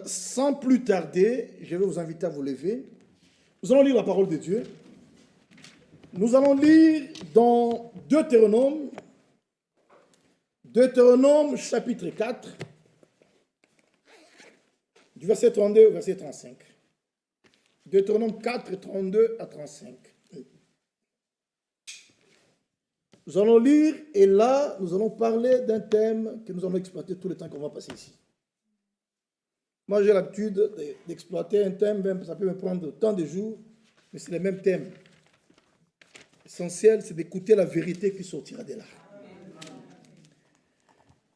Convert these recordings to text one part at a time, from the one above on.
Sans plus tarder, je vais vous inviter à vous lever. Nous allons lire la parole de Dieu. Nous allons lire dans Deutéronome chapitre 4, du verset 32 au verset 35. Deutéronome 4, 32 à 35. Nous allons lire et là, nous allons parler d'un thème que nous allons exploiter tout le temps qu'on va passer ici. Moi, j'ai l'habitude d'exploiter un thème, même, ça peut me prendre tant de jours, mais c'est le même thème. L'essentiel, c'est d'écouter la vérité qui sortira de là.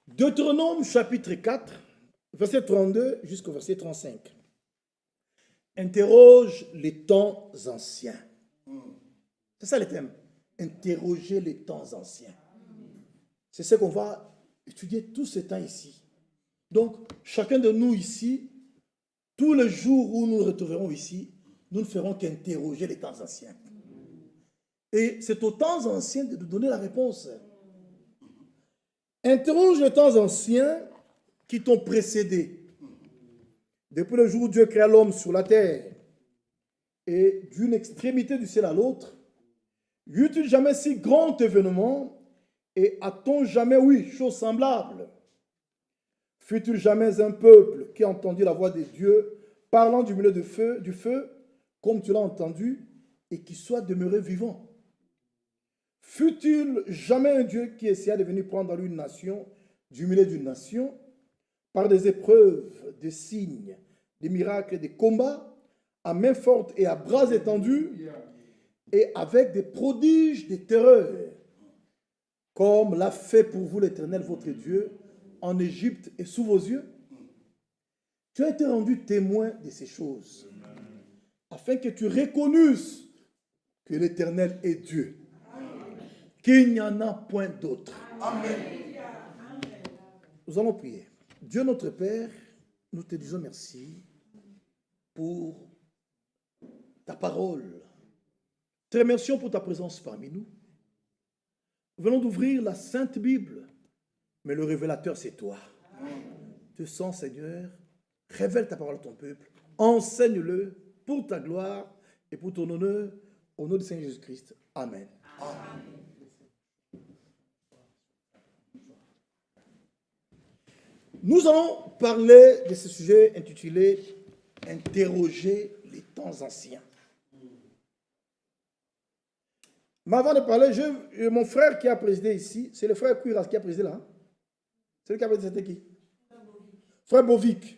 Deutéronome chapitre 4, verset 32 jusqu'au verset 35. Interroge les temps anciens. C'est ça le thème. Interroger les temps anciens. C'est ce qu'on va étudier tout ce temps ici. Donc, chacun de nous ici, tous les jours où nous nous retrouverons ici, nous ne ferons qu'interroger les temps anciens. Et c'est aux temps anciens de nous donner la réponse. Interroge les temps anciens qui t'ont précédé. Depuis le jour où Dieu créa l'homme sur la terre, et d'une extrémité du ciel à l'autre, y eut-il jamais si grand événement, et a-t-on jamais, oui, chose semblable? Fut-il jamais un peuple qui entendit la voix de Dieu parlant du milieu du feu, comme tu l'as entendu, et qui soit demeuré vivant? Fut-il jamais un Dieu qui essaya de venir prendre à lui une nation du milieu d'une nation, par des épreuves, des signes, des miracles, des combats, à main forte et à bras étendus, et avec des prodiges, des terreurs, comme l'a fait pour vous l'Éternel, votre Dieu, en Égypte et sous vos yeux? Tu as été rendu témoin de ces choses, afin que tu reconnusses que l'Éternel est Dieu, qu'il n'y en a point d'autre. Amen. Nous allons prier. Dieu notre Père, nous te disons merci pour ta parole. Te remercions pour ta présence parmi nous. Nous venons d'ouvrir la Sainte Bible, mais le révélateur, c'est toi. Tu sens, Seigneur, révèle ta parole à ton peuple, enseigne-le pour ta gloire et pour ton honneur, au nom du Seigneur Jésus-Christ. Amen. Amen. Nous allons parler de ce sujet intitulé « Interroger les temps anciens ». Mais avant de parler, mon frère qui a présidé ici, c'est le frère Cuiras qui a présidé là. Hein? C'est lui qui a présidé, c'était qui? Frère Bovic.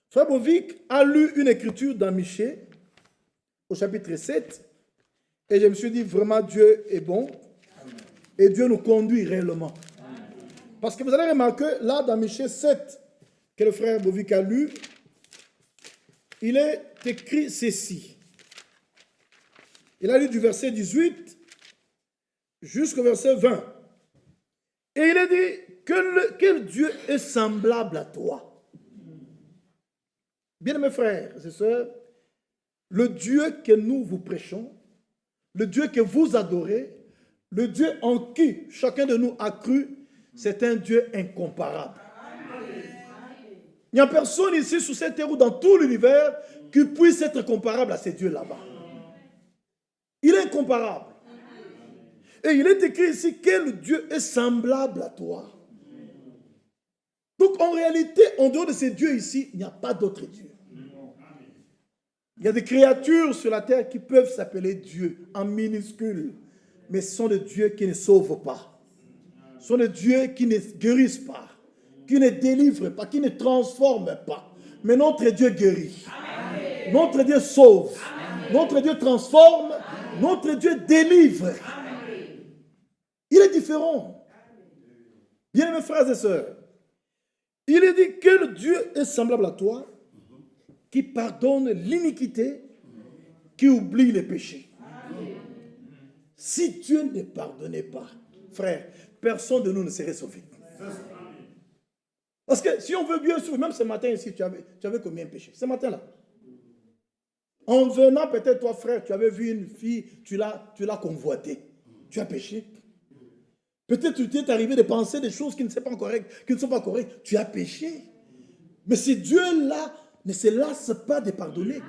Frère Bovic a lu une écriture dans Michée, au chapitre 7, et je me suis dit, vraiment, Dieu est bon, et Dieu nous conduit réellement. Parce que vous allez remarquer, là, dans Michée 7, que le frère Bovic a lu, il est écrit ceci. Il a lu du verset 18 jusqu'au verset 20. Et il a dit, quel Dieu est semblable à toi? Bien mes frères et sœurs, le Dieu que nous vous prêchons, le Dieu que vous adorez, le Dieu en qui chacun de nous a cru, c'est un Dieu incomparable. Il n'y a personne ici sur cette terre ou dans tout l'univers qui puisse être comparable à ces dieux là-bas. Il est incomparable. Et il est écrit ici, quel Dieu est semblable à toi. Donc en réalité, en dehors de ces dieux ici, il n'y a pas d'autre Dieu. Il y a des créatures sur la terre qui peuvent s'appeler Dieu en minuscule, mais ce sont des dieux qui ne sauvent pas. Ce sont des dieux qui ne guérissent pas, qui ne délivrent pas, qui ne transforment pas. Mais notre Dieu guérit. Amen. Notre Dieu sauve. Amen. Notre Dieu transforme. Amen. Notre Dieu délivre. Amen. Il est différent. Bien mes frères et sœurs, il est dit que Dieu est semblable à toi, qui pardonne l'iniquité, qui oublie les péchés. Amen. Si Dieu ne pardonnait pas, frère, personne de nous ne serait sauvé. Parce que si on veut bien suivre, même ce matin ici, tu avais combien de péchés? Ce matin-là. En venant, peut-être toi, frère, tu avais vu une fille, tu l'as convoitée. Tu as péché. Peut-être tu t'es arrivé de penser des choses qui ne sont pas correctes, Tu as péché. Mais si Dieu là ne se lasse pas de pardonner.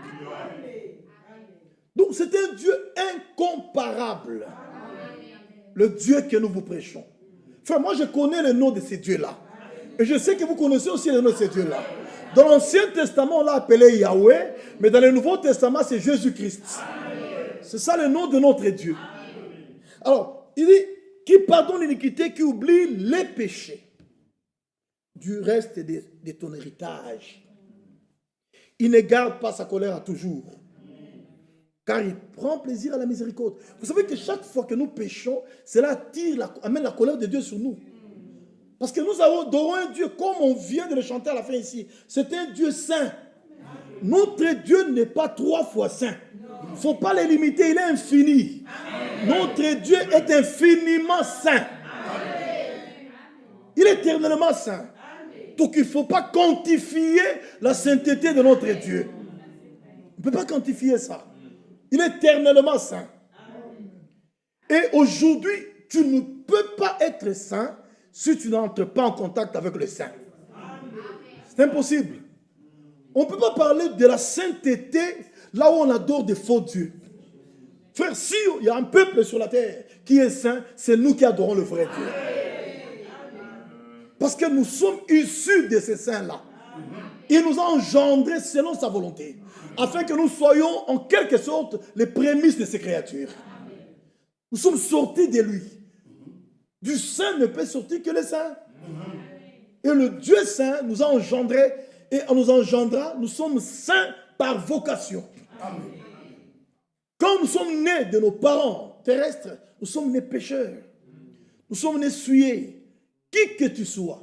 Donc c'est un Dieu incomparable. Le Dieu que nous vous prêchons. Enfin, moi je connais le nom de ces dieux-là. Et je sais que vous connaissez aussi le nom de ces dieux-là. Dans l'Ancien Testament, on l'a appelé Yahweh, mais dans le Nouveau Testament, c'est Jésus-Christ. C'est ça le nom de notre Dieu. Alors, il dit, qui pardonne l'iniquité, qui oublie les péchés du reste de ton héritage. Il ne garde pas sa colère à toujours, car il prend plaisir à la miséricorde. Vous savez que chaque fois que nous péchons, cela amène la colère de Dieu sur nous. Parce que nous adorons un Dieu, comme on vient de le chanter à la fin ici. C'est un Dieu saint. Notre Dieu n'est pas 3 fois saint. Il ne faut pas le limiter, il est infini. Notre Dieu est infiniment saint. Il est éternellement saint. Donc il ne faut pas quantifier la sainteté de notre Dieu. On ne peut pas quantifier ça. Il est éternellement saint. Et aujourd'hui, tu ne peux pas être saint si tu n'entres pas en contact avec le saint. C'est impossible. On ne peut pas parler de la sainteté là où on adore des faux dieux. Frère, si il y a un peuple sur la terre qui est saint, c'est nous qui adorons le vrai Dieu. Parce que nous sommes issus de ces saints-là. Il nous a engendrés selon sa volonté, afin que nous soyons en quelque sorte les prémices de ces créatures. Nous sommes sortis de lui. Du saint ne peut sortir que le saint. Et le Dieu saint nous a engendrés, et en nous engendrant, nous sommes saints par vocation. Quand nous sommes nés de nos parents terrestres, nous sommes nés pécheurs. Nous sommes nés souillés. Qui que tu sois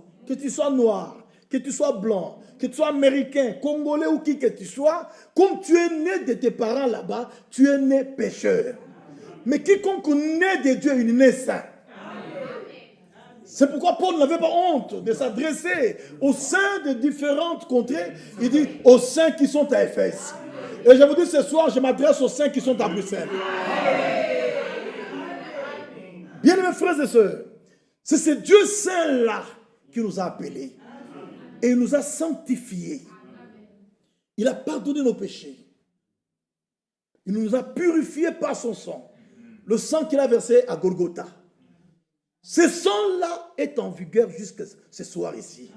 noir, que tu sois blanc, que tu sois américain, congolais ou qui que tu sois, comme tu es né de tes parents là-bas, tu es né pécheur. Mais quiconque naît de Dieu, il est né saint. C'est pourquoi Paul n'avait pas honte de s'adresser aux saints de différentes contrées. Il dit aux saints qui sont à Éphèse. Et je vous dis ce soir, je m'adresse aux saints qui sont à Bruxelles. Bien mes frères et sœurs, c'est ce Dieu saint-là qui nous a appelés. Et il nous a sanctifiés. Il a pardonné nos péchés. Il nous a purifiés par son sang. Le sang qu'il a versé à Golgotha. Ce sang-là est en vigueur jusqu'à ce soir ici.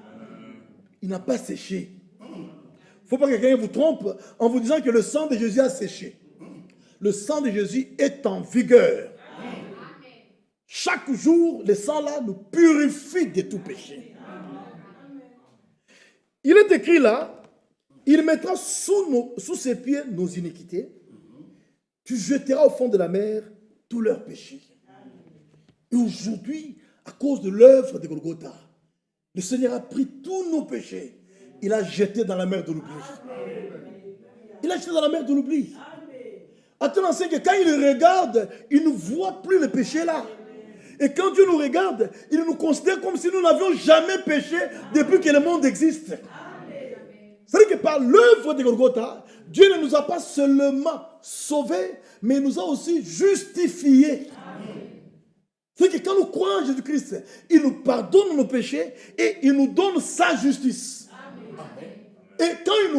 Il n'a pas séché. Il ne faut pas que quelqu'un vous trompe en vous disant que le sang de Jésus a séché. Le sang de Jésus est en vigueur. Chaque jour, le sang-là nous purifie de tout péché. Il est écrit là, il mettra sous ses pieds nos iniquités. Tu jetteras au fond de la mer tous leurs péchés. Et aujourd'hui, à cause de l'œuvre de Golgotha, le Seigneur a pris tous nos péchés. Il a jeté dans la mer de l'oubli. Il a jeté dans la mer de l'oubli. Attends, c'est que quand il regarde, il ne voit plus le péché là. Et quand Dieu nous regarde, il nous considère comme si nous n'avions jamais péché depuis que le monde existe. C'est-à-dire que par l'œuvre de Golgotha, Dieu ne nous a pas seulement sauvés, mais il nous a aussi justifiés. C'est-à-dire que quand nous croyons en Jésus-Christ, il nous pardonne nos péchés et il nous donne sa justice. Et quand il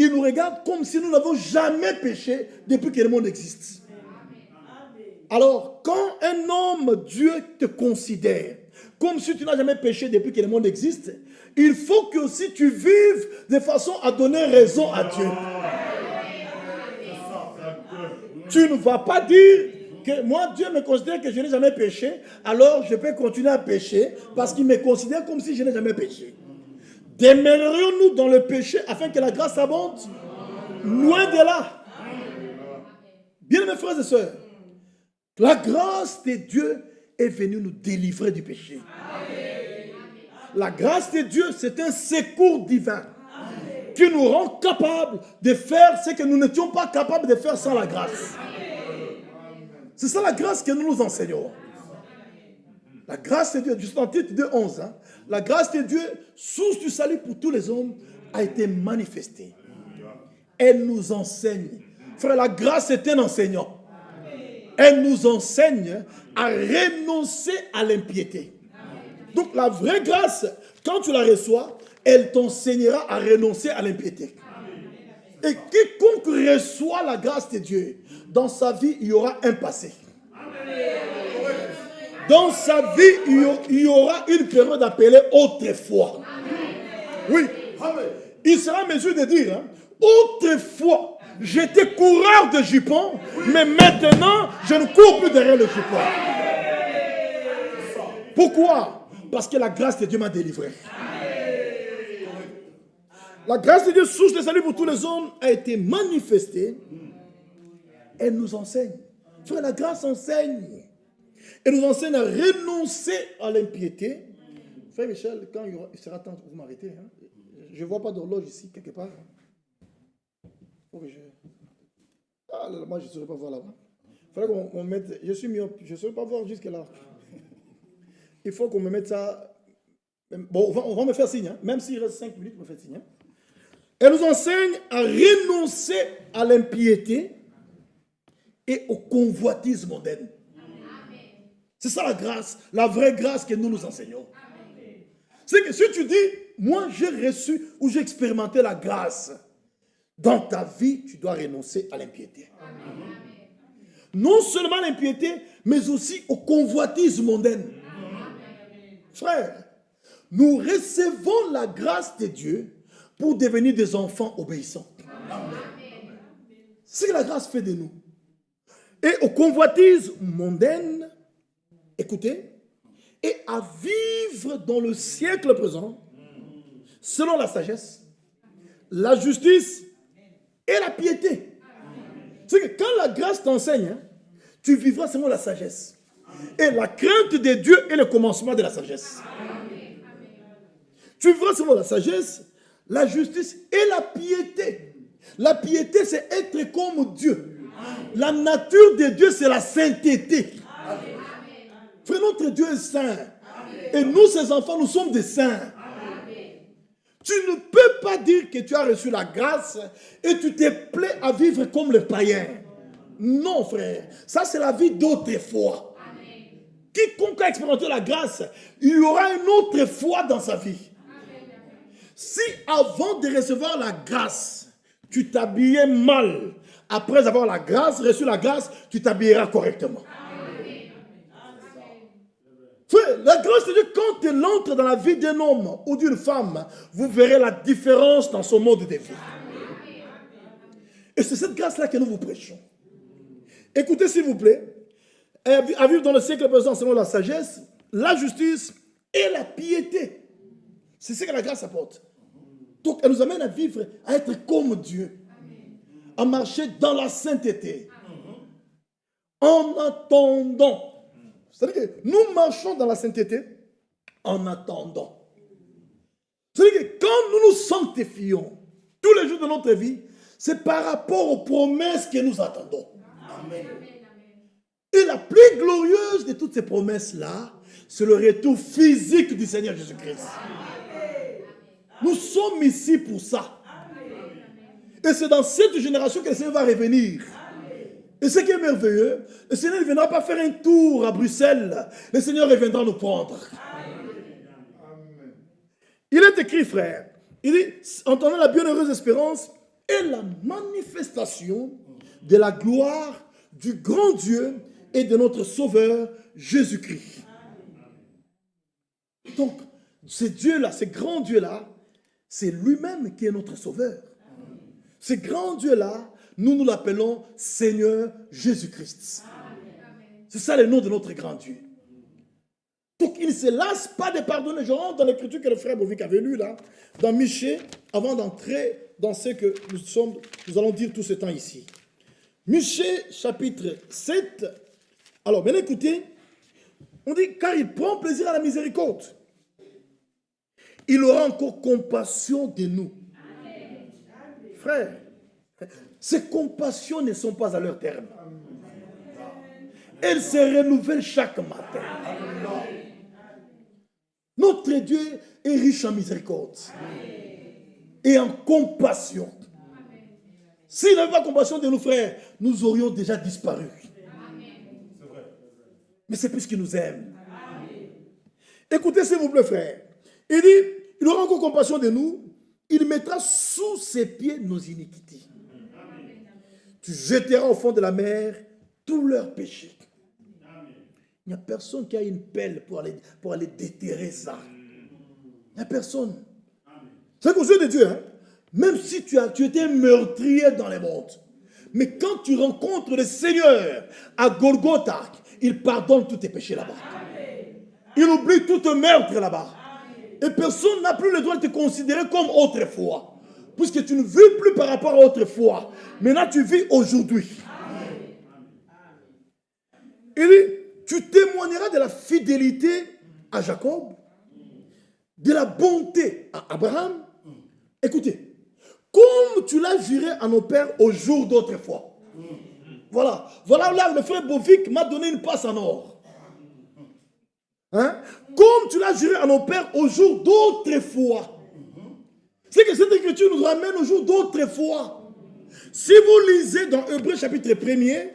nous regarde comme si nous n'avons jamais péché depuis que le monde existe. Alors, quand un homme, Dieu te considère comme si tu n'as jamais péché depuis que le monde existe, il faut que aussi tu vives de façon à donner raison à Dieu. Tu ne vas pas dire que moi, Dieu me considère que je n'ai jamais péché, alors je peux continuer à pécher parce qu'il me considère comme si je n'ai jamais péché. Demeurerions-nous dans le péché afin que la grâce abonde? Loin de là. Bien mes frères et sœurs, la grâce de Dieu est venue nous délivrer du péché. La grâce de Dieu, c'est un secours divin qui nous rend capables de faire ce que nous n'étions pas capables de faire sans la grâce. C'est ça la grâce que nous nous enseignons. La grâce de Dieu, juste en titre 2:11, la grâce de Dieu, source du salut pour tous les hommes, a été manifestée. Elle nous enseigne. Frère, la grâce est un enseignant. Elle nous enseigne à renoncer à l'impiété. Donc la vraie grâce, quand tu la reçois, elle t'enseignera à renoncer à l'impiété. Et quiconque reçoit la grâce de Dieu, dans sa vie, il y aura un passé. Dans sa vie, il y aura une période appelée autrefois. Oui. Il sera en mesure de dire, hein, autrefois, j'étais coureur de jupons, mais maintenant, je ne cours plus derrière le jupon. Pourquoi? Parce que la grâce de Dieu m'a délivré. La grâce de Dieu, source de salut pour tous les hommes, a été manifestée. Elle nous enseigne. Frère, la grâce enseigne. Elle nous enseigne à renoncer à l'impiété. Frère Michel, quand il sera temps, vous m'arrêtez. Hein? Je ne vois pas d'horloge ici, quelque part. Faut que Ah là là, moi je ne saurais pas voir là-bas. Il faudrait qu'on mette... Je suis myope, je ne saurais pas voir jusque là. Il faut qu'on me mette ça... Bon, on va me faire signe. Hein? Même s'il reste 5 minutes, on me fait signe. Hein? Elle nous enseigne à renoncer à l'impiété et au convoitisme mondaine. C'est ça la grâce, la vraie grâce que nous enseignons. C'est que si tu dis, moi j'ai reçu ou j'ai expérimenté la grâce, dans ta vie, tu dois renoncer à l'impiété. Non seulement à l'impiété, mais aussi au convoitisme mondaine. Frère, nous recevons la grâce de Dieu pour devenir des enfants obéissants. C'est ce que la grâce fait de nous. Et au convoitisme mondaine, écoutez, et à vivre dans le siècle présent, selon la sagesse, la justice et la piété. C'est que quand la grâce t'enseigne, hein, tu vivras selon la sagesse. Et la crainte de Dieu est le commencement de la sagesse. Tu vivras selon la sagesse, la justice et la piété. La piété, c'est être comme Dieu. La nature de Dieu, c'est la sainteté. Frère, notre Dieu est saint. Et nous, ses enfants, nous sommes des saints. Tu ne peux pas dire que tu as reçu la grâce et tu te plais à vivre comme les païens. Non, frère. Ça, c'est la vie d'autrefois. Quiconque a expérimenté la grâce, il y aura une autre foi dans sa vie. Si avant de recevoir la grâce, tu t'habillais mal, après avoir la grâce, reçu la grâce, tu t'habilleras correctement. Frère, la grâce de Dieu, quand elle entre dans la vie d'un homme ou d'une femme, vous verrez la différence dans son mode de vie. Et c'est cette grâce-là que nous vous prêchons. Écoutez s'il vous plaît, à vivre dans le siècle présent selon la sagesse, la justice et la piété. C'est ce que la grâce apporte. Donc elle nous amène à vivre, à être comme Dieu, à marcher dans la sainteté, en attendant. C'est-à-dire que nous marchons dans la sainteté en attendant. C'est-à-dire que quand nous nous sanctifions tous les jours de notre vie, c'est par rapport aux promesses que nous attendons. Amen. Et la plus glorieuse de toutes ces promesses-là, c'est le retour physique du Seigneur Jésus-Christ. Nous sommes ici pour ça. Et c'est dans cette génération que le Seigneur va revenir. Et ce qui est merveilleux, le Seigneur ne viendra pas faire un tour à Bruxelles. Le Seigneur reviendra nous prendre. Il est écrit, frère, il dit, entendant la bienheureuse espérance et la manifestation de la gloire du grand Dieu et de notre Sauveur Jésus-Christ. Donc, ce Dieu-là, ce grand Dieu-là, c'est lui-même qui est notre Sauveur. Ce grand Dieu-là, nous l'appelons Seigneur Jésus-Christ. C'est ça le nom de notre grand Dieu. Donc il ne se lasse pas de pardonner. Je rentre dans l'écriture que le frère Bovic avait lu là, dans Michée, avant d'entrer dans ce que nous allons dire tout ce temps ici. Michée, chapitre 7. Alors, bien écoutez, on dit, car il prend plaisir à la miséricorde. Il aura encore compassion de nous. Frère, ces compassions ne sont pas à leur terme. Elles se renouvellent chaque matin. Notre Dieu est riche en miséricorde et en compassion. S'il n'avait pas compassion de nos frères, nous aurions déjà disparu. Mais c'est puisqu'il nous aime. Écoutez s'il vous plaît, frère. Il dit, il aura encore compassion de nous. Il mettra sous ses pieds nos iniquités. Tu jeteras au fond de la mer tous leurs péchés. Il n'y a personne qui a une pelle pour aller déterrer ça. Il n'y a personne. C'est qu'aux yeux de Dieu, hein, même si tu étais meurtrier dans les mondes, mais quand tu rencontres le Seigneur à Golgotha, il pardonne tous tes péchés là-bas. Il oublie tout meurtre là-bas. Et personne n'a plus le droit de te considérer comme autrefois. Puisque tu ne vis plus par rapport à autrefois. Maintenant, tu vis aujourd'hui. Il dit, tu témoigneras de la fidélité à Jacob, de la bonté à Abraham. Écoutez, comme tu l'as juré à nos pères au jour d'autrefois. Voilà là, le frère Bovic m'a donné une passe en or. Hein? Comme tu l'as juré à nos pères au jour d'autrefois. C'est que cette écriture nous ramène au jour d'autrefois. Si vous lisez dans Hébreux chapitre 1er,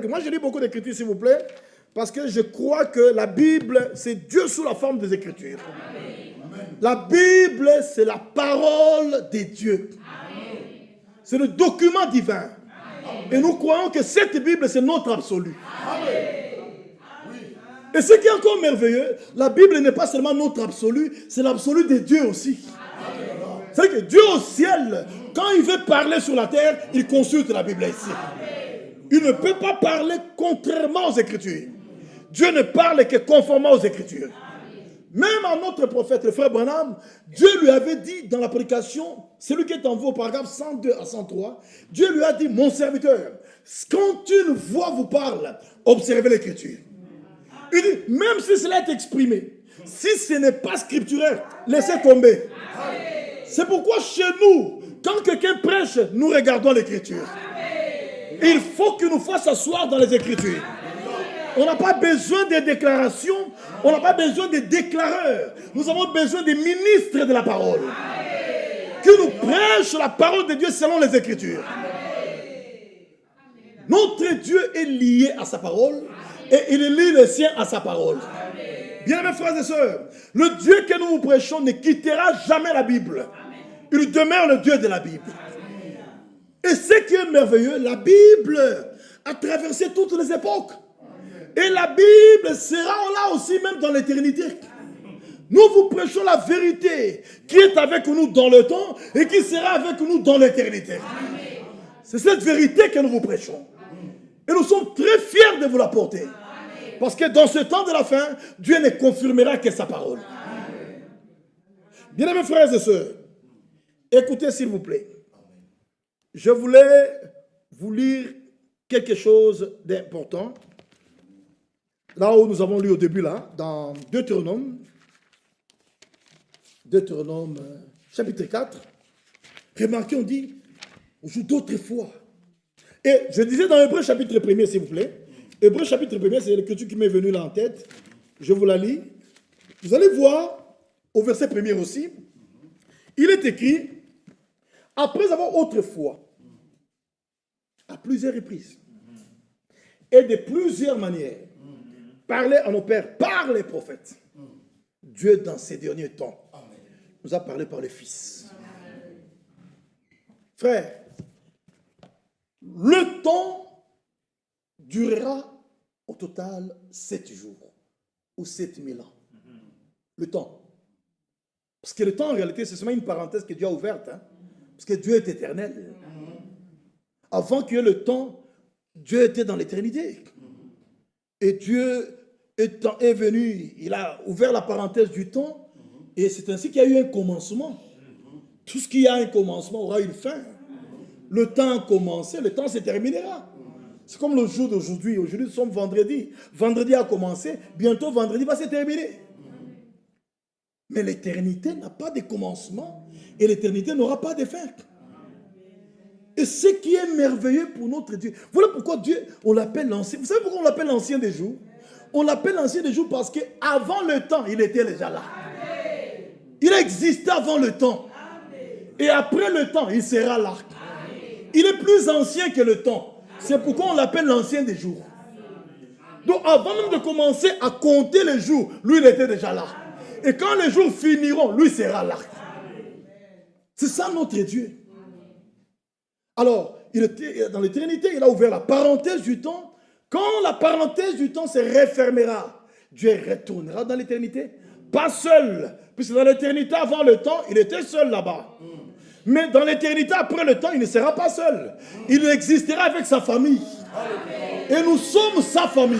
moi je lis beaucoup d'écritures s'il vous plaît, parce que je crois que la Bible, c'est Dieu sous la forme des écritures. La Bible, c'est la parole de Dieu. C'est le document divin. Et nous croyons que cette Bible, c'est notre absolu. Et ce qui est encore merveilleux, la Bible n'est pas seulement notre absolu, c'est l'absolu de Dieu aussi. C'est que Dieu au ciel, quand il veut parler sur la terre, il consulte la Bible ici. Il ne peut pas parler contrairement aux Écritures. Dieu ne parle que conformément aux Écritures. Même à notre prophète, le frère Branham, Dieu lui avait dit dans la prédication, celui qui est en vous au paragraphe 102 à 103, Dieu lui a dit, mon serviteur, quand une voix vous parle, observez l'Écriture. Il dit, même si cela est exprimé, si ce n'est pas scripturaire, laissez tomber. C'est pourquoi chez nous, quand quelqu'un prêche, nous regardons l'Écriture. Il faut qu'il nous fasse asseoir dans les Écritures. On n'a pas besoin de déclarations, on n'a pas besoin de déclareurs. Nous avons besoin des ministres de la parole. Qui nous prêchent la parole de Dieu selon les Écritures. Notre Dieu est lié à sa parole et il lie les siens à sa parole. Bien-aimés frères et sœurs, le Dieu que nous vous prêchons ne quittera jamais la Bible. Il demeure le Dieu de la Bible. Et ce qui est merveilleux, la Bible a traversé toutes les époques. Et la Bible sera là aussi même dans l'éternité. Nous vous prêchons la vérité qui est avec nous dans le temps et qui sera avec nous dans l'éternité. C'est cette vérité que nous vous prêchons. Et nous sommes très fiers de vous la porter. Parce que dans ce temps de la fin, Dieu ne confirmera que sa parole. Bien-aimés frères et sœurs, écoutez s'il vous plaît. Je voulais vous lire quelque chose d'important. Là où nous avons lu au début, là, dans Deutéronome chapitre 4. Remarquez, on dit, on joue d'autrefois. Et je disais dans Hébreux chapitre 1er, s'il vous plaît. Hébreux chapitre 1er, c'est l'écriture qui m'est venue là en tête. Je vous la lis. Vous allez voir, au verset 1er aussi, il est écrit, après avoir autrefois, à plusieurs reprises, et de plusieurs manières, parlé à nos pères par les prophètes, Dieu dans ces derniers temps nous a parlé par le Fils. Frère, le temps durera au total 7 jours ou 7000 ans. Le temps. Parce que le temps, en réalité, c'est seulement une parenthèse que Dieu a ouverte. Hein? Parce que Dieu est éternel. Avant qu'il y ait le temps, Dieu était dans l'éternité. Et Dieu est venu, il a ouvert la parenthèse du temps, et c'est ainsi qu'il y a eu un commencement. Tout ce qui a un commencement aura une fin. Le temps a commencé, le temps se terminera. C'est comme le jour d'aujourd'hui. Aujourd'hui, nous sommes vendredi. Vendredi a commencé, bientôt vendredi va se terminer. Mais l'éternité n'a pas de commencement, et l'éternité n'aura pas de fin. Et ce qui est merveilleux pour notre Dieu, voilà pourquoi Dieu, on l'appelle l'ancien. Vous savez pourquoi on l'appelle l'ancien des jours? On l'appelle l'ancien des jours parce qu'avant le temps, il était déjà là. Il existait avant le temps. Et après le temps, il sera là. Il est plus ancien que le temps. C'est pourquoi on l'appelle l'ancien des jours. Donc avant même de commencer à compter les jours, lui il était déjà là. Et quand les jours finiront, lui sera là. C'est ça notre Dieu. Alors, dans l'éternité, il a ouvert la parenthèse du temps. Quand la parenthèse du temps se refermera, Dieu retournera dans l'éternité. Pas seul, puisque dans l'éternité avant le temps, il était seul là-bas. Mais dans l'éternité après le temps, il ne sera pas seul. Il existera avec sa famille. Et nous sommes sa famille.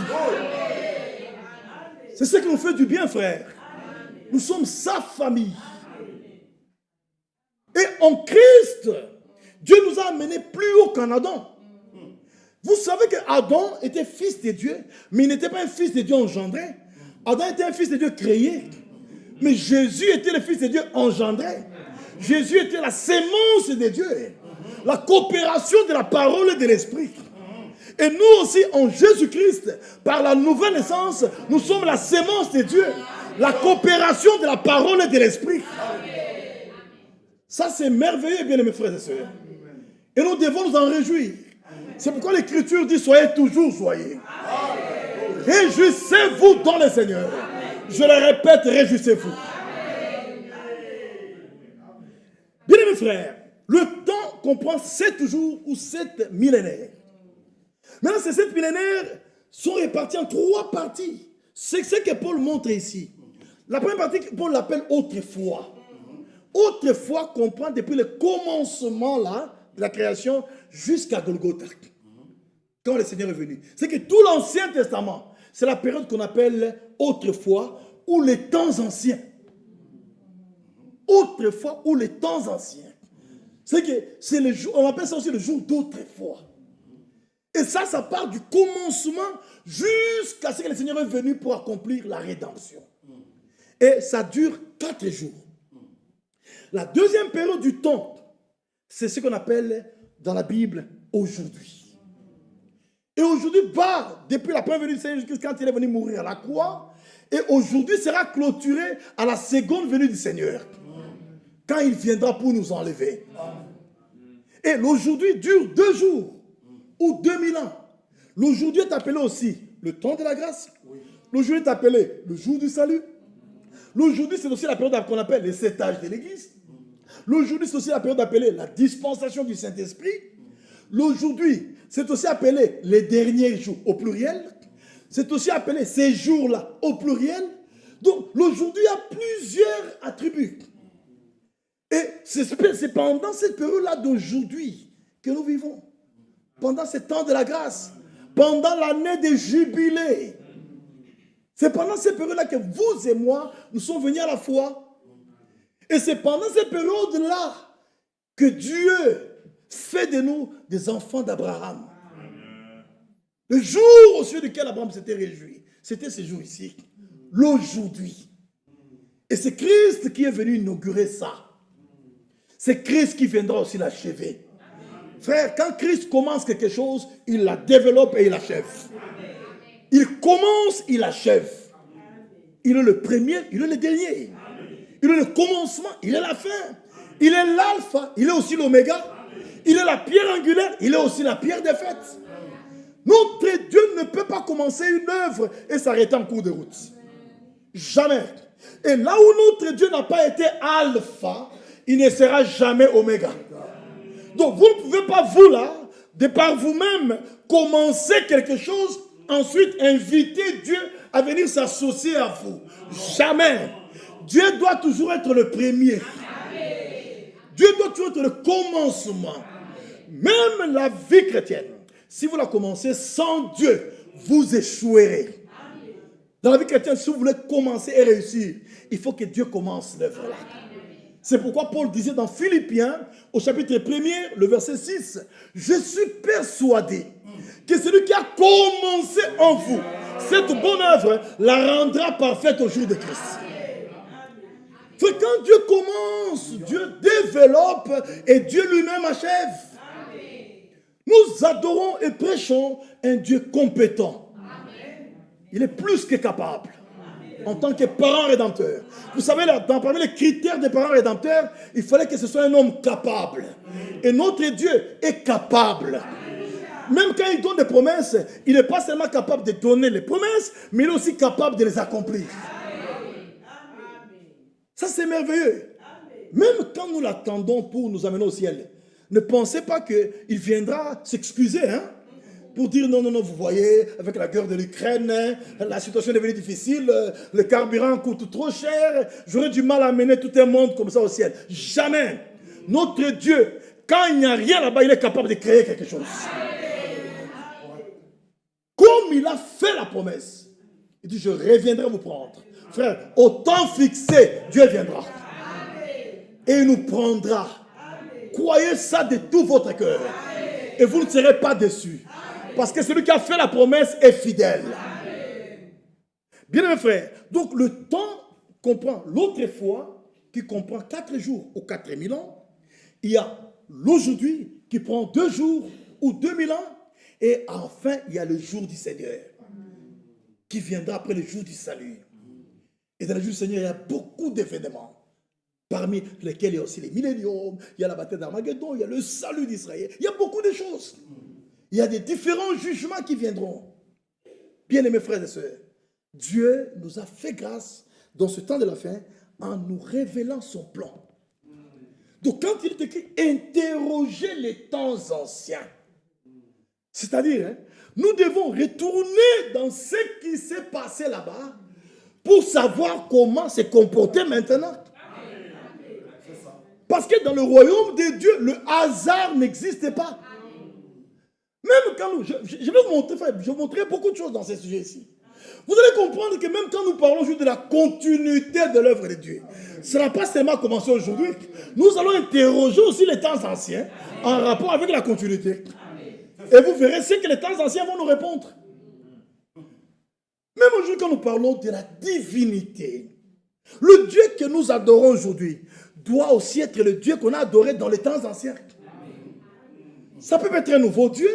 C'est ce qui nous fait du bien, frère. Nous sommes sa famille. Et en Christ, Dieu nous a amenés plus haut qu'en Adam. Vous savez qu'Adam était fils de Dieu, mais il n'était pas un fils de Dieu engendré. Adam était un fils de Dieu créé. Mais Jésus était le fils de Dieu engendré. Jésus était la sémence de Dieu. La coopération de la parole et de l'esprit. Et nous aussi, en Jésus-Christ, par la nouvelle naissance, nous sommes la sémence de Dieu. La coopération de la parole et de l'esprit. Ça, c'est merveilleux, bien mes frères et sœurs. Et nous devons nous en réjouir. C'est pourquoi l'Écriture dit, soyez toujours joyeux. Réjouissez-vous dans le Seigneur. Je le répète, réjouissez-vous. Bien mes frères, le temps comprend 7 jours ou 7 millénaires. Maintenant, ces 7 millénaires sont répartis en 3 parties. C'est ce que Paul montre ici. La première partie, Paul l'appelle autrefois. Autrefois comprend depuis le commencement là, de la création jusqu'à Golgotha. Quand le Seigneur est venu. C'est que tout l'Ancien Testament, c'est la période qu'on appelle autrefois ou les temps anciens. Autrefois ou les temps anciens. C'est que c'est le jour, on appelle ça aussi le jour d'autrefois. Et ça part du commencement jusqu'à ce que le Seigneur est venu pour accomplir la rédemption. Et ça dure 4 jours. La deuxième période du temps, c'est ce qu'on appelle dans la Bible aujourd'hui. Et aujourd'hui, depuis la première venue du Seigneur Jésus-Christ, quand il est venu mourir à la croix, et aujourd'hui sera clôturé à la seconde venue du Seigneur, quand il viendra pour nous enlever. Et l'aujourd'hui dure 2 jours ou 2000 ans. L'aujourd'hui est appelé aussi le temps de la grâce. L'aujourd'hui est appelé le jour du salut. L'aujourd'hui, c'est aussi la période qu'on appelle les 7 âges de l'Église. L'aujourd'hui, c'est aussi la période appelée la dispensation du Saint-Esprit. L'aujourd'hui, c'est aussi appelé les derniers jours au pluriel. C'est aussi appelé ces jours-là au pluriel. Donc, l'aujourd'hui a plusieurs attributs. Et c'est pendant cette période-là d'aujourd'hui que nous vivons. Pendant ce temps de la grâce. Pendant l'année des jubilés. C'est pendant cette période-là que vous et moi, nous sommes venus à la foi. Et c'est pendant cette période-là que Dieu fait de nous des enfants d'Abraham. Le jour au sujet duquel Abraham s'était réjoui, c'était ce jour ici, l'aujourd'hui. Et c'est Christ qui est venu inaugurer ça. C'est Christ qui viendra aussi l'achever. Frère, quand Christ commence quelque chose, il la développe et il l'achève. Il commence, il achève. Il est le premier, il est le dernier. Il est le commencement, il est la fin. Il est l'alpha, il est aussi l'oméga. Il est la pierre angulaire, il est aussi la pierre des fêtes. Notre Dieu ne peut pas commencer une œuvre et s'arrêter en cours de route. Jamais. Et là où notre Dieu n'a pas été alpha, il ne sera jamais oméga. Donc vous ne pouvez pas, vous là, de par vous-même, commencer quelque chose, ensuite inviter Dieu à venir s'associer à vous. Jamais. Dieu doit toujours être le premier. Dieu doit toujours être le commencement. Même la vie chrétienne, si vous la commencez sans Dieu, vous échouerez. Dans la vie chrétienne, si vous voulez commencer et réussir, il faut que Dieu commence l'œuvre là. C'est pourquoi Paul disait dans Philippiens, au chapitre 1er, le verset 6, « Je suis persuadé que celui qui a commencé en vous cette bonne œuvre la rendra parfaite au jour de Christ. » Quand Dieu commence, Dieu développe et Dieu lui-même achève. Nous adorons et prêchons un Dieu compétent. Il est plus que capable. En tant que parent rédempteur. Vous savez, parmi les critères des parents rédempteurs, il fallait que ce soit un homme capable. Et notre Dieu est capable. Même quand il donne des promesses, il n'est pas seulement capable de donner les promesses, mais il est aussi capable de les accomplir. Ça, c'est merveilleux. Même quand nous l'attendons pour nous amener au ciel, ne pensez pas qu'il viendra s'excuser, hein, pour dire non, vous voyez, avec la guerre de l'Ukraine, la situation est devenue difficile, le carburant coûte trop cher, j'aurais du mal à amener tout un monde comme ça au ciel. Jamais. Notre Dieu, quand il n'y a rien là-bas, il est capable de créer quelque chose. Comme il a fait la promesse, il dit, je reviendrai vous prendre. Frère, au temps fixé, Dieu viendra. Et il nous prendra. Croyez ça de tout votre cœur. Et vous ne serez pas déçus. Parce que celui qui a fait la promesse est fidèle. Bien mes frères, donc le temps comprend l'autre fois qui comprend 4 jours ou 4000 ans. Il y a l'aujourd'hui qui prend 2 jours ou 2000 ans. Et enfin, il y a le jour du Seigneur qui viendra après le jour du salut. Et dans le jour du Seigneur, il y a beaucoup d'événements. Parmi lesquels il y a aussi les milléniums, il y a la bataille d'Armageddon, il y a le salut d'Israël. Il y a beaucoup de choses. Il y a des différents jugements qui viendront. Bien-aimés frères et sœurs, Dieu nous a fait grâce dans ce temps de la fin en nous révélant son plan. Donc quand il est écrit « interroger les temps anciens », c'est-à-dire, hein, nous devons retourner dans ce qui s'est passé là-bas pour savoir comment se comporter maintenant. Parce que dans le royaume de Dieu, le hasard n'existe pas. Même quand nous, je vais vous montrer beaucoup de choses dans ce sujet-ci. Vous allez comprendre que même quand nous parlons juste de la continuité de l'œuvre de Dieu, ça n'a pas seulement commencé aujourd'hui. Nous allons interroger aussi les temps anciens en rapport avec la continuité. Et vous verrez ce que les temps anciens vont nous répondre. Même aujourd'hui, quand nous parlons de la divinité, le Dieu que nous adorons aujourd'hui doit aussi être le Dieu qu'on a adoré dans les temps anciens. Ça peut être un nouveau Dieu,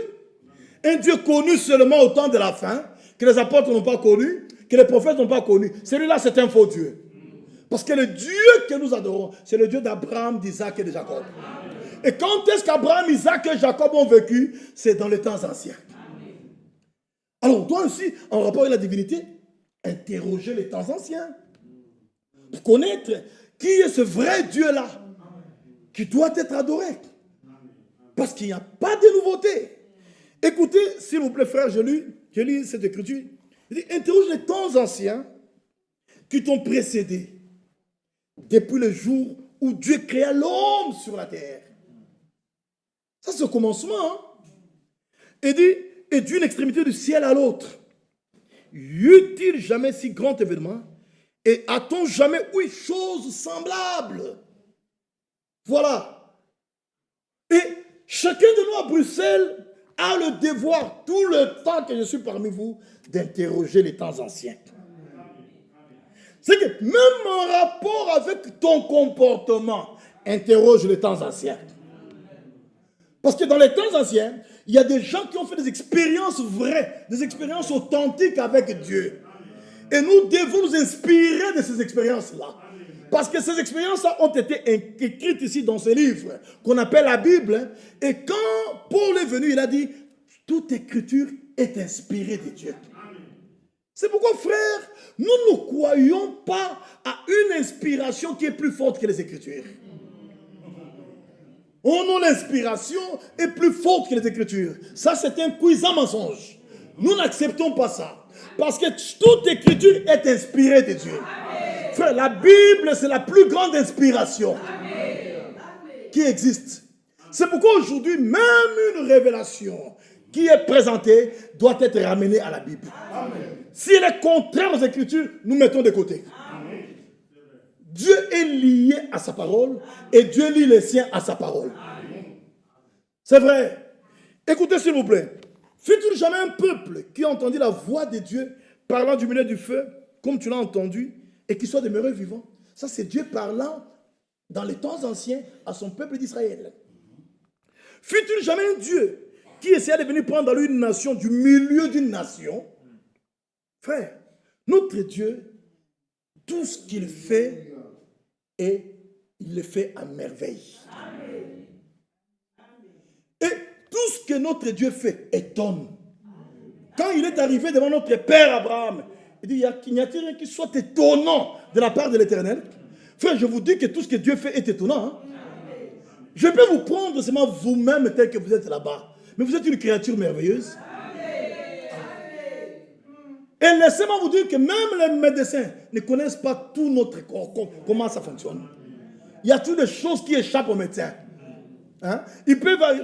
un Dieu connu seulement au temps de la fin, que les apôtres n'ont pas connu, que les prophètes n'ont pas connu. Celui-là, c'est un faux Dieu. Parce que le Dieu que nous adorons, c'est le Dieu d'Abraham, d'Isaac et de Jacob. Et quand est-ce qu'Abraham, Isaac et Jacob ont vécu? C'est dans les temps anciens. Alors, on doit aussi, en rapport avec la divinité, interroger les temps anciens. Pour connaître qui est ce vrai Dieu-là, qui doit être adoré. Parce qu'il n'y a pas de nouveauté. Écoutez, s'il vous plaît, frère, je lis cette écriture. Il dit, interroge les temps anciens qui t'ont précédé depuis le jour où Dieu créa l'homme sur la terre. Ça, c'est le commencement. Hein? Il dit, et d'une extrémité du ciel à l'autre, y eut-il jamais si grand événement? Et a-t-on jamais eu chose semblable? Voilà. Et chacun de nous à Bruxelles a le devoir, tout le temps que je suis parmi vous, d'interroger les temps anciens. C'est que même en rapport avec ton comportement, interroge les temps anciens. Parce que dans les temps anciens, il y a des gens qui ont fait des expériences vraies, des expériences authentiques avec Dieu. Et nous devons nous inspirer de ces expériences-là. Parce que ces expériences-là ont été écrites ici dans ce livre qu'on appelle la Bible. Et quand Paul est venu, il a dit, toute écriture est inspirée de Dieu. C'est pourquoi, frère, nous ne croyons pas à une inspiration qui est plus forte que les Écritures. Oh non, l'inspiration est plus forte que les Écritures. Ça, c'est un cuisant mensonge. Nous n'acceptons pas ça. Parce que toute Écriture est inspirée de Dieu. Frère, la Bible, c'est la plus grande inspiration qui existe. C'est pourquoi aujourd'hui, même une révélation qui est présentée doit être ramenée à la Bible. Si elle est contraire aux Écritures, nous mettons de côté. Dieu est lié à sa parole et Dieu lie les siens à sa parole. C'est vrai. Écoutez s'il vous plaît. Fut-il jamais un peuple qui a entendu la voix de Dieu parlant du milieu du feu, comme tu l'as entendu, et qui soit demeuré vivant? Ça, c'est Dieu parlant dans les temps anciens à son peuple d'Israël. Fut-il jamais un Dieu qui essayait de venir prendre dans lui une nation du milieu d'une nation? Frère, notre Dieu, tout ce qu'il fait, et il le fait à merveille. Et tout ce que notre Dieu fait étonne. Quand il est arrivé devant notre père Abraham, il dit, il n'y a-t-il rien qui soit étonnant de la part de l'Éternel? Frère, je vous dis que tout ce que Dieu fait est étonnant. Hein? Je peux vous prendre seulement vous-même tel que vous êtes là-bas. Mais vous êtes une créature merveilleuse. Et laissez-moi vous dire que même les médecins ne connaissent pas tout notre corps, comment ça fonctionne. Il y a toutes des choses qui échappent aux médecins. Hein?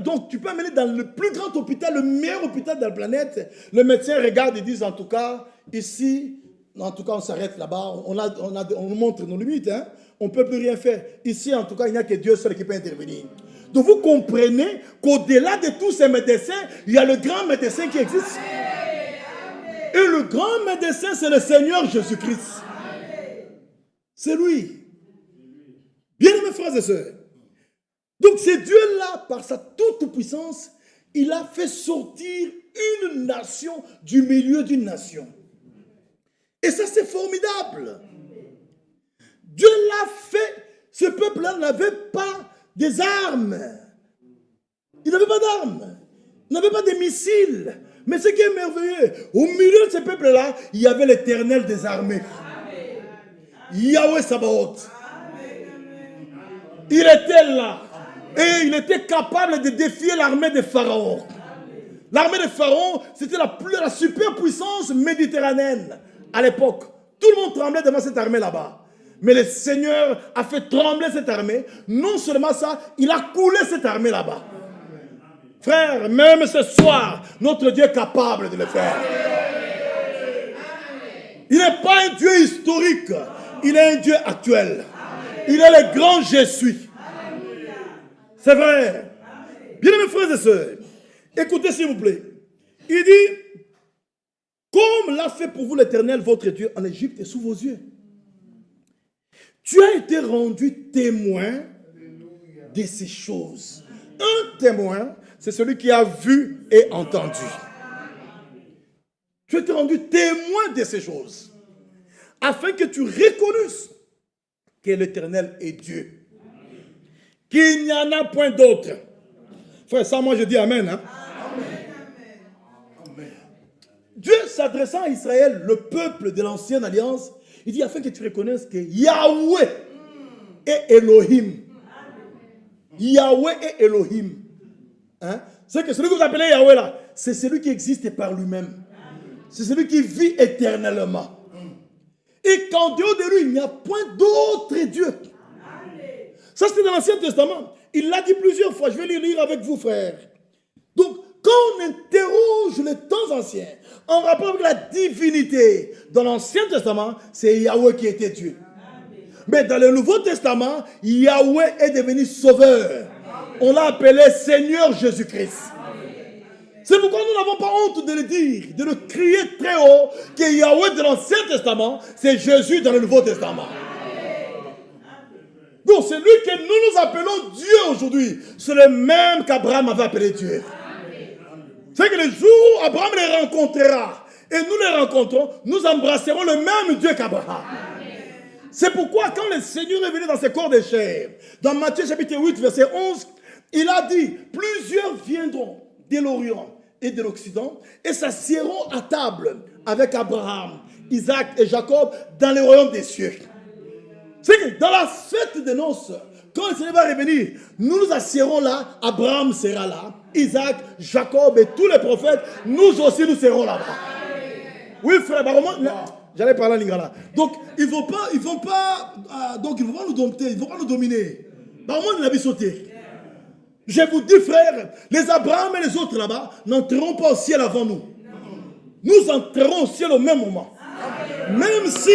Donc tu peux amener dans le plus grand hôpital, le meilleur hôpital de la planète. Le médecin regarde et dit en tout cas, ici, en tout cas on s'arrête là-bas, on montre nos limites. Hein? On ne peut plus rien faire. Ici en tout cas, il n'y a que Dieu seul qui peut intervenir. Donc vous comprenez qu'au-delà de tous ces médecins, il y a le grand médecin qui existe. Et le grand médecin, c'est le Seigneur Jésus-Christ. C'est lui. Bien-aimés frères et sœurs. Donc c'est Dieu-là, par sa toute-puissance, il a fait sortir une nation du milieu d'une nation. Et ça c'est formidable. Dieu l'a fait. Ce peuple-là n'avait pas des armes. Il n'avait pas d'armes. Il n'avait pas de missiles. Mais ce qui est merveilleux, au milieu de ce peuple-là, il y avait l'Éternel des armées. Yahweh Sabaoth. Il était là. Et il était capable de défier l'armée de Pharaon. L'armée de Pharaon, c'était la superpuissance méditerranéenne à l'époque. Tout le monde tremblait devant cette armée là-bas. Mais le Seigneur a fait trembler cette armée. Non seulement ça, il a coulé cette armée là-bas. Frère, même ce soir, notre Dieu est capable de le faire. Il n'est pas un Dieu historique. Il est un Dieu actuel. Il est le grand je suis. C'est vrai. Bien-aimés frères et sœurs, écoutez s'il vous plaît. Il dit, comme l'a fait pour vous l'Éternel, votre Dieu, en Égypte et sous vos yeux. Tu as été rendu témoin de ces choses. Un témoin, c'est celui qui a vu et entendu. Tu as été rendu témoin de ces choses. Afin que tu reconnaisses que l'Éternel est Dieu. Qu'il n'y en a point d'autre. Frère, ça moi je dis Amen. Hein? Amen. Dieu s'adressant à Israël, le peuple de l'ancienne alliance, il dit afin que tu reconnaisses que Yahweh est Elohim. Yahweh est Elohim. Hein? C'est que celui que vous appelez Yahweh là, c'est celui qui existe par lui-même. C'est celui qui vit éternellement. Et qu'en dehors de lui, il n'y a point d'autre Dieu. Ça, c'est dans l'Ancien Testament. Il l'a dit plusieurs fois. Je vais le lire avec vous, frères. Donc, quand on interroge les temps anciens, en rapport avec la divinité, dans l'Ancien Testament, c'est Yahweh qui était Dieu. Mais dans le Nouveau Testament, Yahweh est devenu sauveur. On l'a appelé Seigneur Jésus-Christ. C'est pourquoi nous n'avons pas honte de le dire, de le crier très haut, que Yahweh de l'Ancien Testament, c'est Jésus dans le Nouveau Testament. Donc, celui que nous appelons Dieu aujourd'hui, c'est le même qu'Abraham avait appelé Dieu. C'est que le jour où Abraham les rencontrera, et nous les rencontrons, nous embrasserons le même Dieu qu'Abraham. C'est pourquoi quand le Seigneur est venu dans ses corps de chair, dans Matthieu chapitre 8, verset 11, il a dit, plusieurs viendront de l'Orient et de l'Occident et s'assiéront à table avec Abraham, Isaac et Jacob dans le royaume des cieux. C'est que dans la fête des noces, quand le Seigneur va revenir, nous nous assiérons là, Abraham sera là, Isaac, Jacob et tous les prophètes, nous aussi nous serons là-bas. Oui frère, j'allais parler en lingala. Donc ils ne vont pas nous dompter, ils ne vont pas nous dominer. Je vous dis frère, les Abraham et les autres là-bas n'entreront pas au ciel avant nous. Nous entrerons au ciel au même moment. Même si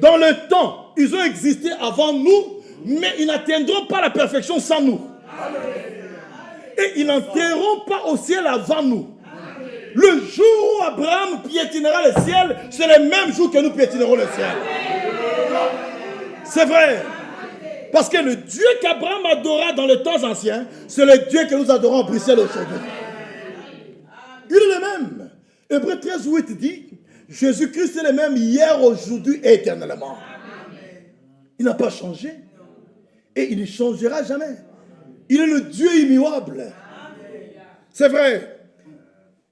dans le temps, ils ont existé avant nous, mais ils n'atteindront pas la perfection sans nous. Et ils n'entreront pas au ciel avant nous. Le jour où Abraham piétinera le ciel, c'est le même jour que nous piétinerons le ciel. C'est vrai. Parce que le Dieu qu'Abraham adora dans les temps anciens, c'est le Dieu que nous adorons en Bruxelles aujourd'hui. Il est le même. Hébreux 13, 8 dit, Jésus-Christ est le même hier, aujourd'hui et éternellement. Il n'a pas changé. Et il ne changera jamais. Il est le Dieu immuable. C'est vrai.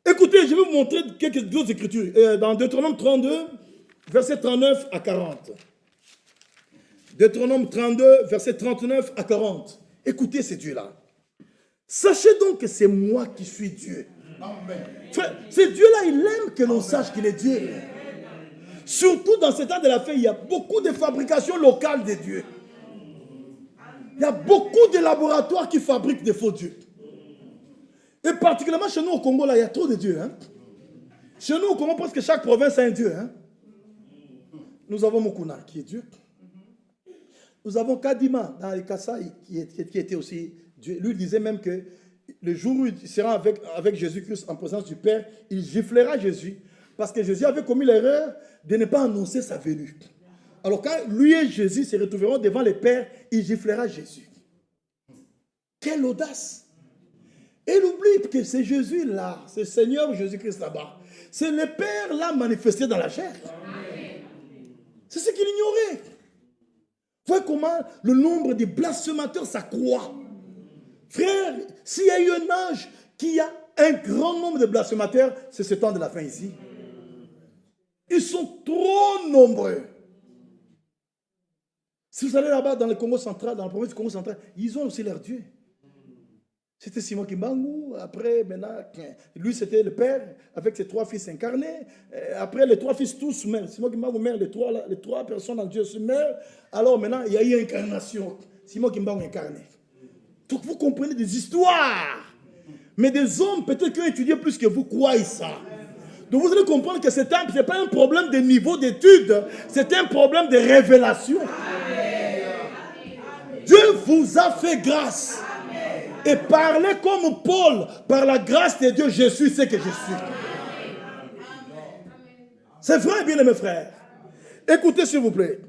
Écoutez, je vais vous montrer quelques autres écritures. Dans Deutéronome 32, versets 39 à 40. Deutéronome 32, versets 39 à 40. Écoutez ces dieux-là. Sachez donc que c'est moi qui suis Dieu. Amen. Frère, ce Dieu-là, il aime que l'on sache qu'il est Dieu. Surtout dans ce temps de la fin, il y a beaucoup de fabrications locales de dieux. Il y a beaucoup de laboratoires qui fabriquent des faux dieux. Et particulièrement chez nous au Congo, là, il y a trop de dieux. Hein? Chez nous au Congo, presque chaque province a un dieu. Hein? Nous avons Mukuna, qui est Dieu. Nous avons Kadima, dans les Kasaï, qui était aussi Dieu. Lui, il disait même que le jour où il sera avec Jésus-Christ en présence du Père, il giflera Jésus. Parce que Jésus avait commis l'erreur de ne pas annoncer sa venue. Alors quand lui et Jésus se retrouveront devant le Père, il giflera Jésus. Quelle audace! Et il oublie que c'est Jésus là, c'est Seigneur Jésus-Christ là-bas. C'est le Père là manifesté dans la chair. C'est ce qu'il ignorait. Voyez comment le nombre de blasphémateurs s'accroît. Frère, s'il y a eu un âge qui a un grand nombre de blasphémateurs, c'est ce temps de la fin ici. Ils sont trop nombreux. Si vous allez là-bas dans le Congo central, dans la province du Congo central, ils ont aussi leur Dieu. C'était Simon Kimbangu, après, maintenant, lui c'était le père, avec ses 3 fils incarnés. Après, les 3 fils tous meurent. Simon Kimbangu meurt, les trois personnes en Dieu se meurent. Alors maintenant, il y a eu incarnation. Simon Kimbangu incarné. Donc vous comprenez des histoires. Mais des hommes, peut-être qui ont étudié plus que vous, croient ça. Donc vous allez comprendre que ce n'est pas un problème de niveau d'étude, c'est un problème de révélation. Dieu vous a fait grâce. Et parlez comme Paul, par la grâce de Dieu, je suis ce que je suis. C'est vrai, bien mes frères. Écoutez s'il vous plaît.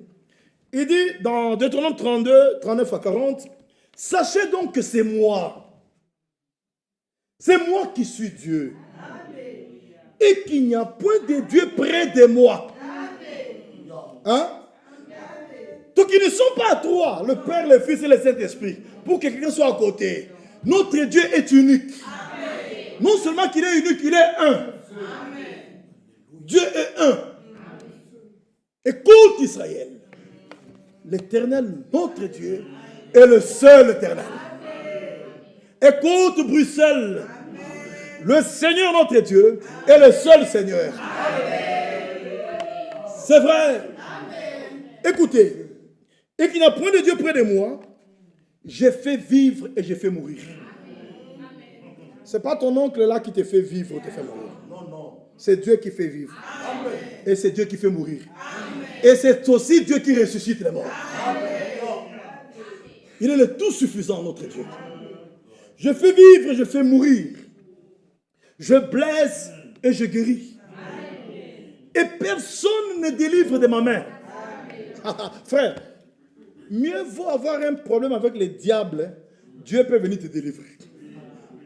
Il dit dans Deutéronome 32, 39 à 40, sachez donc que c'est moi. C'est moi qui suis Dieu. Et qu'il n'y a point de Dieu près de moi. Hein? Donc ils ne sont pas 3, le Père, le Fils et le Saint-Esprit, pour que quelqu'un soit à côté. Notre Dieu est unique. Amen. Non seulement qu'il est unique, il est un. Amen. Dieu est un. Écoute Israël. L'Éternel, notre Dieu, est le seul Éternel. Écoute Bruxelles. Amen. Le Seigneur, notre Dieu, est le seul Seigneur. C'est vrai. Amen. Écoutez. Et qu'il n'y a point de Dieu près de moi. J'ai fait vivre et j'ai fait mourir. Ce n'est pas ton oncle là qui te fait vivre ou te fait mourir. Non, non. C'est Dieu qui fait vivre. Amen. Et c'est Dieu qui fait mourir. Amen. Et c'est aussi Dieu qui ressuscite les morts. Amen. Il est le tout suffisant, notre Dieu. Je fais vivre et je fais mourir. Je blesse et je guéris. Amen. Et personne ne délivre de ma main. Frère, mieux vaut avoir un problème avec le diable, Dieu peut venir te délivrer.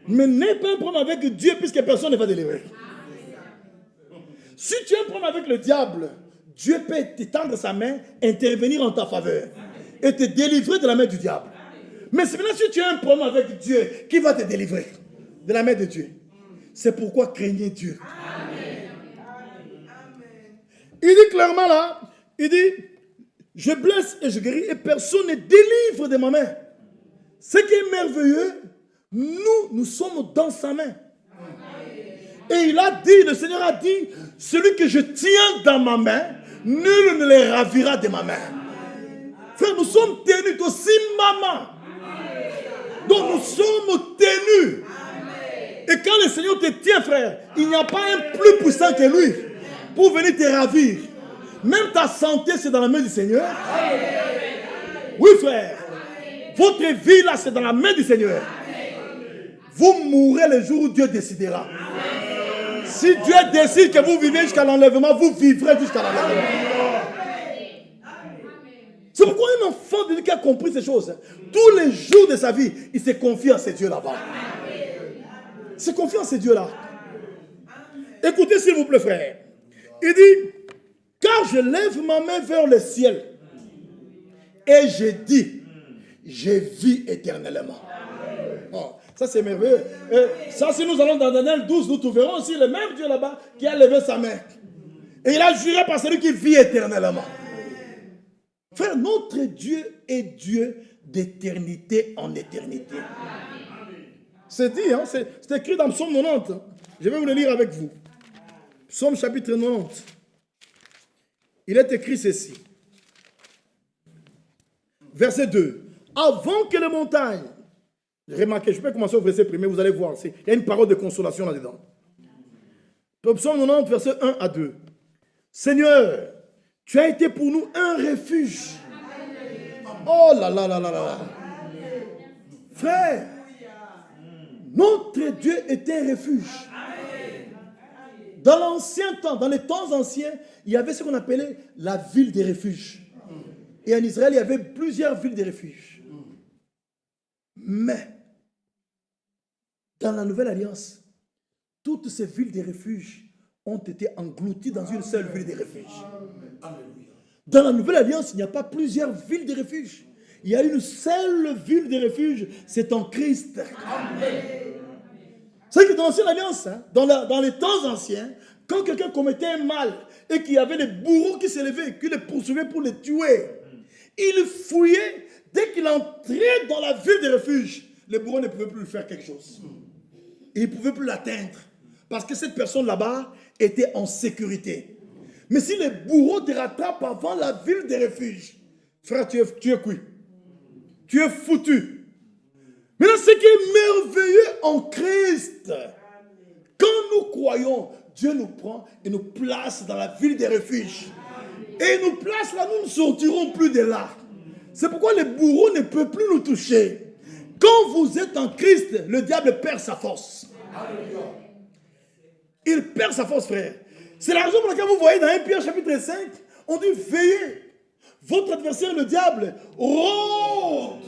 Mais n'aie pas un problème avec Dieu puisque personne ne va délivrer. Si tu as un problème avec le diable, Dieu peut t'étendre sa main, intervenir en ta faveur et te délivrer de la main du diable. Mais c'est maintenant si tu as un problème avec Dieu, qui va te délivrer de la main de Dieu? C'est pourquoi craignez Dieu. Amen. Il dit clairement là, il dit, je blesse et je guéris et personne ne délivre de ma main. Ce qui est merveilleux, nous sommes dans sa main. Et il a dit, le Seigneur a dit, celui que je tiens dans ma main, nul ne les ravira de ma main. Frère, nous sommes tenus aussi maman. Donc nous sommes tenus. Et quand le Seigneur te tient, frère, il n'y a pas un plus puissant que lui pour venir te ravir. Même ta santé, c'est dans la main du Seigneur. Oui, frère. Votre vie, là, c'est dans la main du Seigneur. Vous mourrez le jour où Dieu décidera. Si Dieu décide que vous vivez jusqu'à l'enlèvement, vous vivrez jusqu'à l'enlèvement. C'est pourquoi un enfant de Dieu qui a compris ces choses, tous les jours de sa vie, il se confie à ces dieux là-bas. Il se confie à ces dieux-là. Écoutez s'il vous plaît, frère. Il dit, car je lève ma main vers le ciel et je dis, je vis éternellement. Oh, ça c'est merveilleux. Et ça, si nous allons dans Daniel 12, nous trouverons aussi le même Dieu là-bas qui a levé sa main. Et il a juré par celui qui vit éternellement. Frère, notre Dieu est Dieu d'éternité en éternité. C'est dit, hein, c'est écrit dans Psaume 90. Je vais vous le lire avec vous. Psaume chapitre 90. Il est écrit ceci. Verset 2. Avant que les montagnes... Remarquez, je peux commencer au verset premier, vous allez voir. Il y a une parole de consolation là-dedans. Psaume 90, verset 1 à 2. Seigneur, tu as été pour nous un refuge. Oh là là là là là. Frère, notre Dieu est un refuge. Dans l'ancien temps, dans les temps anciens, il y avait ce qu'on appelait la ville des refuges. Et en Israël, il y avait plusieurs villes de refuge. Mais, dans la Nouvelle Alliance, toutes ces villes de refuge ont été englouties dans une seule ville de refuge. Dans la Nouvelle Alliance, il n'y a pas plusieurs villes de refuge. Il y a une seule ville de refuge, c'est en Christ. C'est que dans l'ancienne alliance, hein, dans les temps anciens, quand quelqu'un commettait un mal et qu'il y avait des bourreaux qui s'élevaient, qui les poursuivaient pour les tuer, il fouillait. Dès qu'il entrait dans la ville de refuge, les bourreaux ne pouvaient plus lui faire quelque chose. Ils ne pouvaient plus l'atteindre. Parce que cette personne là-bas était en sécurité. Mais si les bourreaux te rattrapent avant la ville de refuge, frère, tu es cuit. Tu es foutu. Maintenant, ce qui est merveilleux en Christ, quand nous croyons, Dieu nous prend et nous place dans la ville des refuges. Et il nous place là, nous ne sortirons plus de là. C'est pourquoi les bourreaux ne peuvent plus nous toucher. Quand vous êtes en Christ, le diable perd sa force. Il perd sa force, frère. C'est la raison pour laquelle vous voyez dans 1 Pierre chapitre 5, on dit veillez. Votre adversaire, le diable, rôde.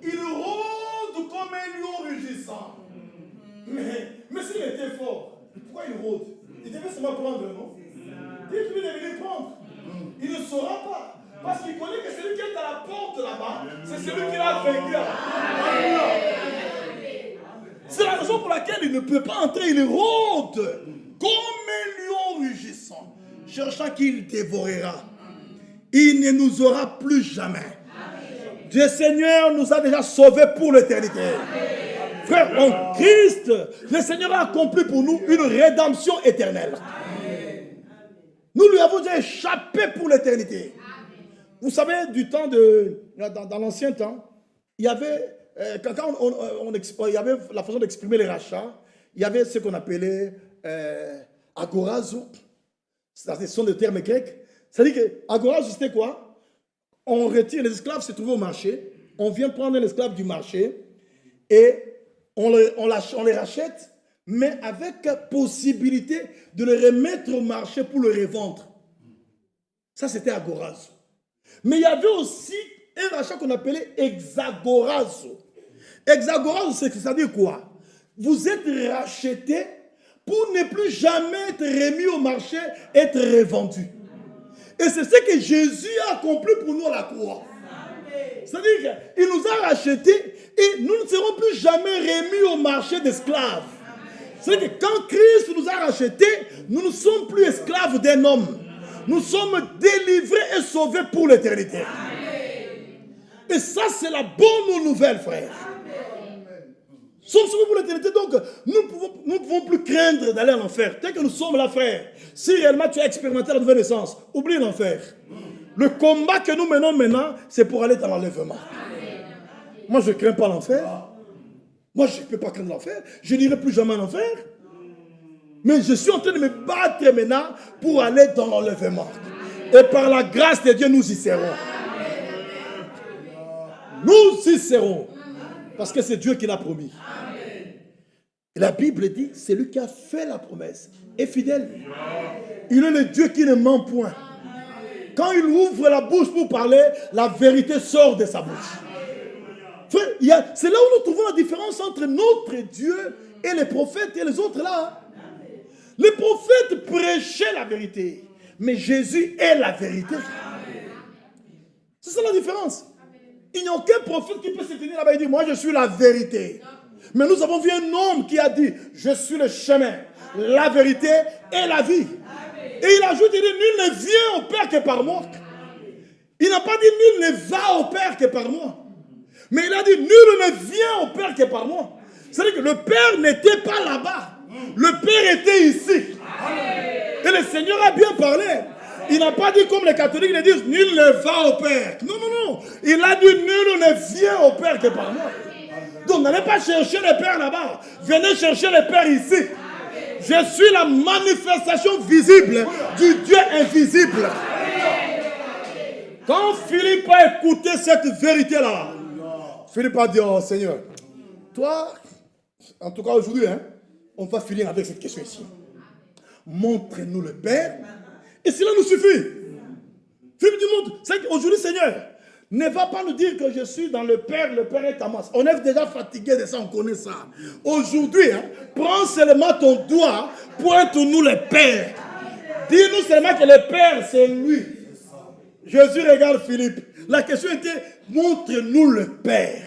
Il rôde comme un lion rugissant. Mais s'il était fort, pourquoi il rôde? Il devait seulement prendre, non? Dites-lui de venir prendre. Il ne saura pas. Parce qu'il connaît que celui qui est à la porte là-bas, c'est celui qui l'a vaincu. C'est la raison pour laquelle il ne peut pas entrer. Il rôde comme un lion rugissant, cherchant qui il dévorera. Il ne nous aura plus jamais. Dieu Seigneur nous a déjà sauvés pour l'éternité. Frère, en Christ, le Seigneur a accompli pour nous une rédemption éternelle. Nous lui avons déjà échappé pour l'éternité. Vous savez, dans l'ancien temps, il y avait, quand il y avait la façon d'exprimer les rachats, il y avait ce qu'on appelait agorazo. Ce sont des termes grecs. C'est-à-dire que agorazo, c'était quoi? On retire, les esclaves se trouvaient au marché, on vient prendre l'esclave du marché et on les rachète, mais avec possibilité de le remettre au marché pour le revendre. Ça, c'était agorazo. Mais il y avait aussi un rachat qu'on appelait hexagorazo. Hexagorazo, c'est-à-dire quoi? Vous êtes racheté pour ne plus jamais être remis au marché, être revendu. Et c'est ce que Jésus a accompli pour nous à la croix. C'est-à-dire qu'il nous a rachetés et nous ne serons plus jamais remis au marché d'esclaves. C'est-à-dire que quand Christ nous a rachetés, nous ne sommes plus esclaves d'un homme. Nous sommes délivrés et sauvés pour l'éternité. Et ça, c'est la bonne nouvelle, frère. Nous sommes sauvés pour l'éternité, donc nous ne pouvons plus craindre d'aller en enfer. Tel que nous sommes là, frère, si réellement tu as expérimenté la nouvelle naissance, oublie l'enfer. Le combat que nous menons maintenant, c'est pour aller dans l'enlèvement. Moi, je ne crains pas l'enfer. Moi, je ne peux pas craindre l'enfer. Je n'irai plus jamais en enfer. Mais je suis en train de me battre maintenant pour aller dans l'enlèvement. Et par la grâce de Dieu, nous y serons. Nous y serons. Parce que c'est Dieu qui l'a promis. Et la Bible dit, c'est lui qui a fait la promesse. Est fidèle. Il est le Dieu qui ne ment point. Quand il ouvre la bouche pour parler, la vérité sort de sa bouche. C'est là où nous trouvons la différence entre notre Dieu et les prophètes et les autres là. Les prophètes prêchaient la vérité. Mais Jésus est la vérité. C'est ça la différence. Il n'y a aucun prophète qui peut se tenir là-bas et dire, moi je suis la vérité. Mais nous avons vu un homme qui a dit, je suis le chemin, la vérité et la vie. Et il ajoute, il dit, nul ne vient au Père que par moi. Il n'a pas dit nul ne va au Père que par moi. Mais il a dit nul ne vient au Père que par moi. C'est-à-dire que le Père n'était pas là-bas. Le Père était ici. Et le Seigneur a bien parlé. Il n'a pas dit comme les catholiques, ils disent nul ne va au Père. Non, non, non. Il a dit nul ne vient au Père que par moi. Donc n'allez pas chercher le Père là-bas. Venez chercher le Père ici. Je suis la manifestation visible du Dieu invisible. Quand Philippe a écouté cette vérité-là, Philippe a dit, oh Seigneur, toi, en tout cas aujourd'hui, hein, on va finir avec cette question ici. Montre-nous le Père, et cela nous suffit. Philippe dit, c'est qu'aujourd'hui, Seigneur, ne va pas nous dire que je suis dans le Père est à moi. On est déjà fatigué de ça, on connaît ça. Aujourd'hui, hein, prends seulement ton doigt, pointe-nous le Père. Dis-nous seulement que le Père, c'est lui. Jésus regarde Philippe. La question était, montre-nous le Père.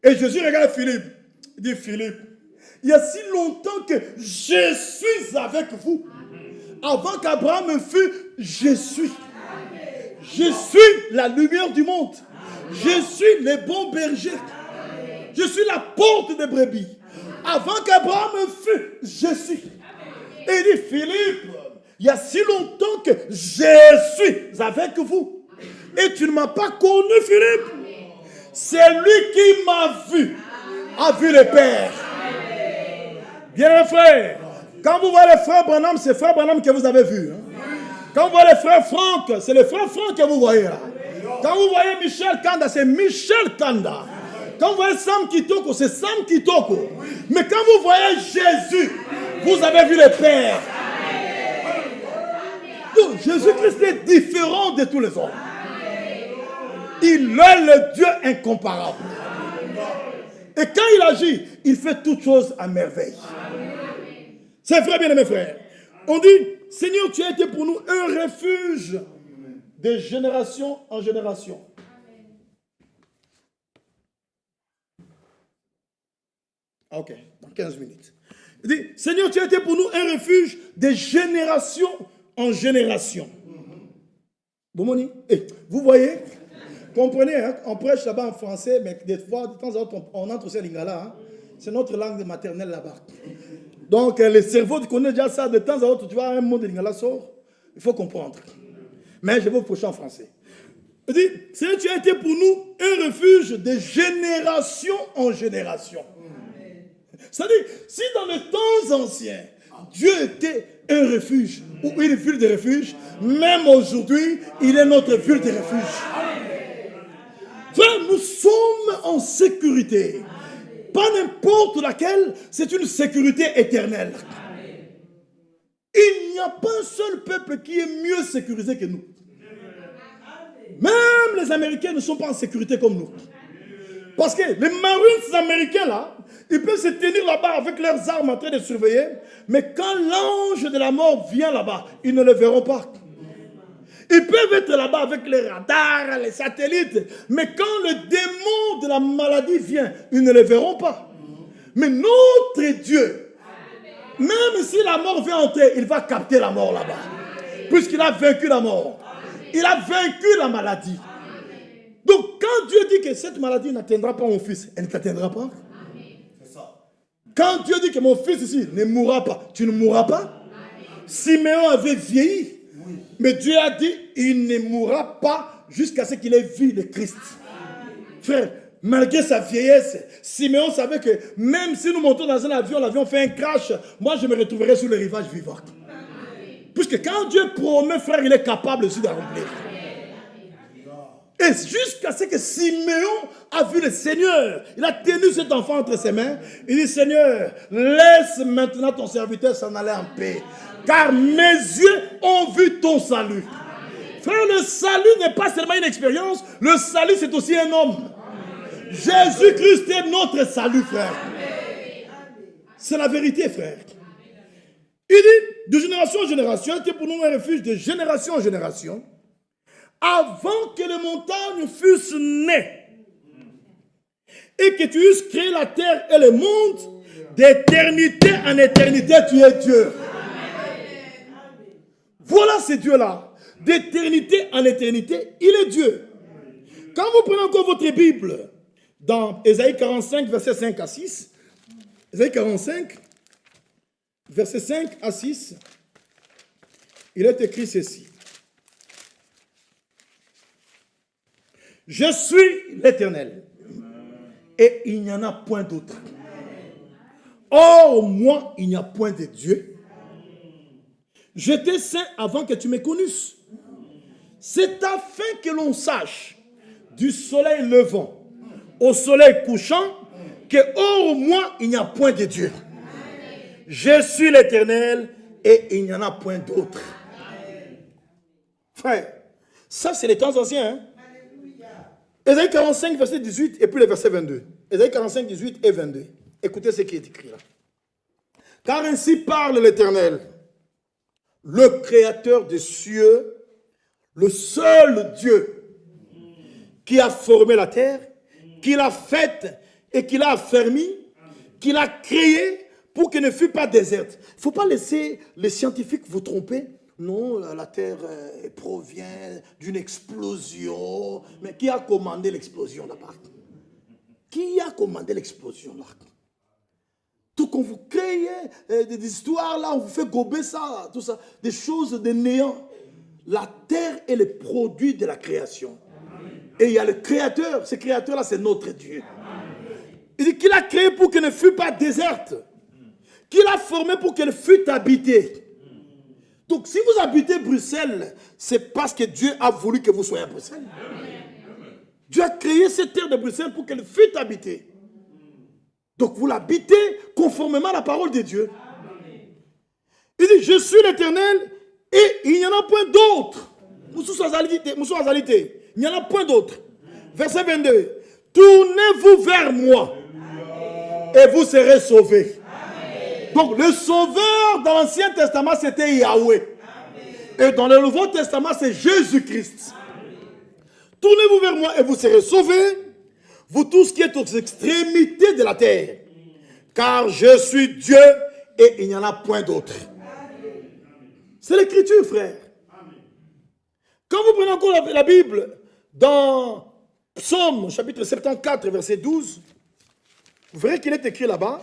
Et Jésus regarde Philippe. Il dit, Philippe, il y a si longtemps que je suis avec vous. Avant qu'Abraham fût, je suis. Je suis la lumière du monde. Je suis le bon berger. Je suis la porte des brebis. Avant qu'Abraham fût, je suis. Et il dit, Philippe, il y a si longtemps que je suis avec vous. Et tu ne m'as pas connu, Philippe. C'est lui qui m'a vu, a vu le Père. Bien, frère, quand vous voyez le frère Branham, c'est frère Branham que vous avez vu. Hein? Quand vous voyez le frère Franck, c'est le frère Franck que vous voyez là. Quand vous voyez Michel Kanda, c'est Michel Kanda. Quand vous voyez Sam Kitoko, c'est Sam Kitoko. Mais quand vous voyez Jésus, vous avez vu le Père. Donc, Jésus-Christ est différent de tous les autres. Il est le Dieu incomparable. Et quand il agit, il fait toutes choses à merveille. C'est vrai, bien mes frères. On dit, Seigneur, tu as été pour nous un refuge de génération en génération. Ok, dans 15 minutes. Il dit, Seigneur, tu as été pour nous un refuge de génération en génération. Vous voyez, comprenez, hein, on prêche là-bas en français, mais des fois, de temps en temps, on entre aussi à Lingala. Hein, c'est notre langue maternelle là-bas. Donc, le cerveau, tu connais déjà ça, de temps en temps, tu vois, un mot de Lingala sort, il faut comprendre. Mais je vais vous prêcher en français. Il dit, Seigneur, tu as été pour nous un refuge de génération en génération. C'est-à-dire, si dans les temps anciens, Dieu était un refuge, ou une ville de refuge, même aujourd'hui, il est notre ville de refuge. Frère, nous sommes en sécurité. Pas n'importe laquelle, c'est une sécurité éternelle. Il n'y a pas un seul peuple qui est mieux sécurisé que nous. Même les Américains ne sont pas en sécurité comme nous. Parce que les Marines américains, là, ils peuvent se tenir là-bas avec leurs armes en train de surveiller, mais quand l'ange de la mort vient là-bas, ils ne le verront pas. Ils peuvent être là-bas avec les radars, les satellites, mais quand le démon de la maladie vient, ils ne le verront pas. Mais notre Dieu, même si la mort vient entrer, il va capter la mort là-bas. Puisqu'il a vaincu la mort. Il a vaincu la maladie. Donc quand Dieu dit que cette maladie n'atteindra pas mon fils, elle ne t'atteindra pas. Quand Dieu dit que mon fils ici ne mourra pas, tu ne mourras pas. Siméon avait vieilli. Mais Dieu a dit, il ne mourra pas jusqu'à ce qu'il ait vu le Christ. Frère, malgré sa vieillesse, Siméon savait que même si nous montons dans un avion, l'avion fait un crash, moi je me retrouverai sur le rivage vivant. Puisque quand Dieu promet, frère, il est capable aussi d'accomplir. Et jusqu'à ce que Siméon a vu le Seigneur, il a tenu cet enfant entre ses mains, il dit, Seigneur, laisse maintenant ton serviteur s'en aller en paix. Car mes yeux ont vu ton salut. Frère, le salut n'est pas seulement une expérience, le salut c'est aussi un homme. Jésus-Christ est notre salut, frère. C'est la vérité, frère. Il dit, de génération en génération, il était pour nous un refuge de génération en génération, avant que les montagnes fussent nées, et que tu eusses créé la terre et le monde, d'éternité en éternité, tu es Dieu. Voilà ce Dieu-là. d'éternité en éternité, il est Dieu. Quand vous prenez encore votre Bible, dans Ésaïe 45, versets 5 à 6, Ésaïe 45, versets 5 à 6, il est écrit ceci. Je suis l'Éternel, et il n'y en a point d'autre. Or, moi, il n'y a point de Dieu. J'étais saint avant que tu me connusses. C'est afin que l'on sache, du soleil levant au soleil couchant, que hors moi, il n'y a point de Dieu. Je suis l'Éternel, et il n'y en a point d'autre. Frère, ça c'est les temps anciens. Hein? Ésaïe 45, verset 18, et puis le verset 22. Ésaïe 45, 18 et 22. Écoutez ce qui est écrit là. Car ainsi parle l'Éternel, le Créateur des cieux, le seul Dieu qui a formé la terre, qui l'a faite et qui l'a affermie, qui l'a créée pour qu'elle ne fût pas déserte. Il ne faut pas laisser les scientifiques vous tromper. Non, la terre provient d'une explosion. Mais qui a commandé l'explosion là-bas? Qui a commandé l'explosion là? Tout qu'on vous crée des histoires là, on vous fait gober ça, tout ça, des choses de néant. La terre est le produit de la création. Et il y a le créateur. Ce créateur-là, c'est notre Dieu. Il dit qu'il a créé pour qu'elle ne fût pas déserte. Qu'il a formé pour qu'elle fût habitée. Donc, si vous habitez Bruxelles, c'est parce que Dieu a voulu que vous soyez à Bruxelles. Dieu a créé cette terre de Bruxelles pour qu'elle fût habitée. Donc, vous l'habitez conformément à la parole de Dieu. Il dit, je suis l'Éternel et il n'y en a point d'autre. Il n'y en a point d'autre. Verset 22. Tournez-vous vers moi et vous serez sauvés. Donc, le sauveur dans l'Ancien Testament, c'était Yahweh. Et dans le Nouveau Testament, c'est Jésus-Christ. Tournez-vous vers moi et vous serez sauvés, vous tous qui êtes aux extrémités de la terre. Car je suis Dieu et il n'y en a point d'autre. C'est l'écriture, frère. Quand vous prenez encore la Bible, dans Psaume, chapitre 74, verset 12, vous verrez qu'il est écrit là-bas,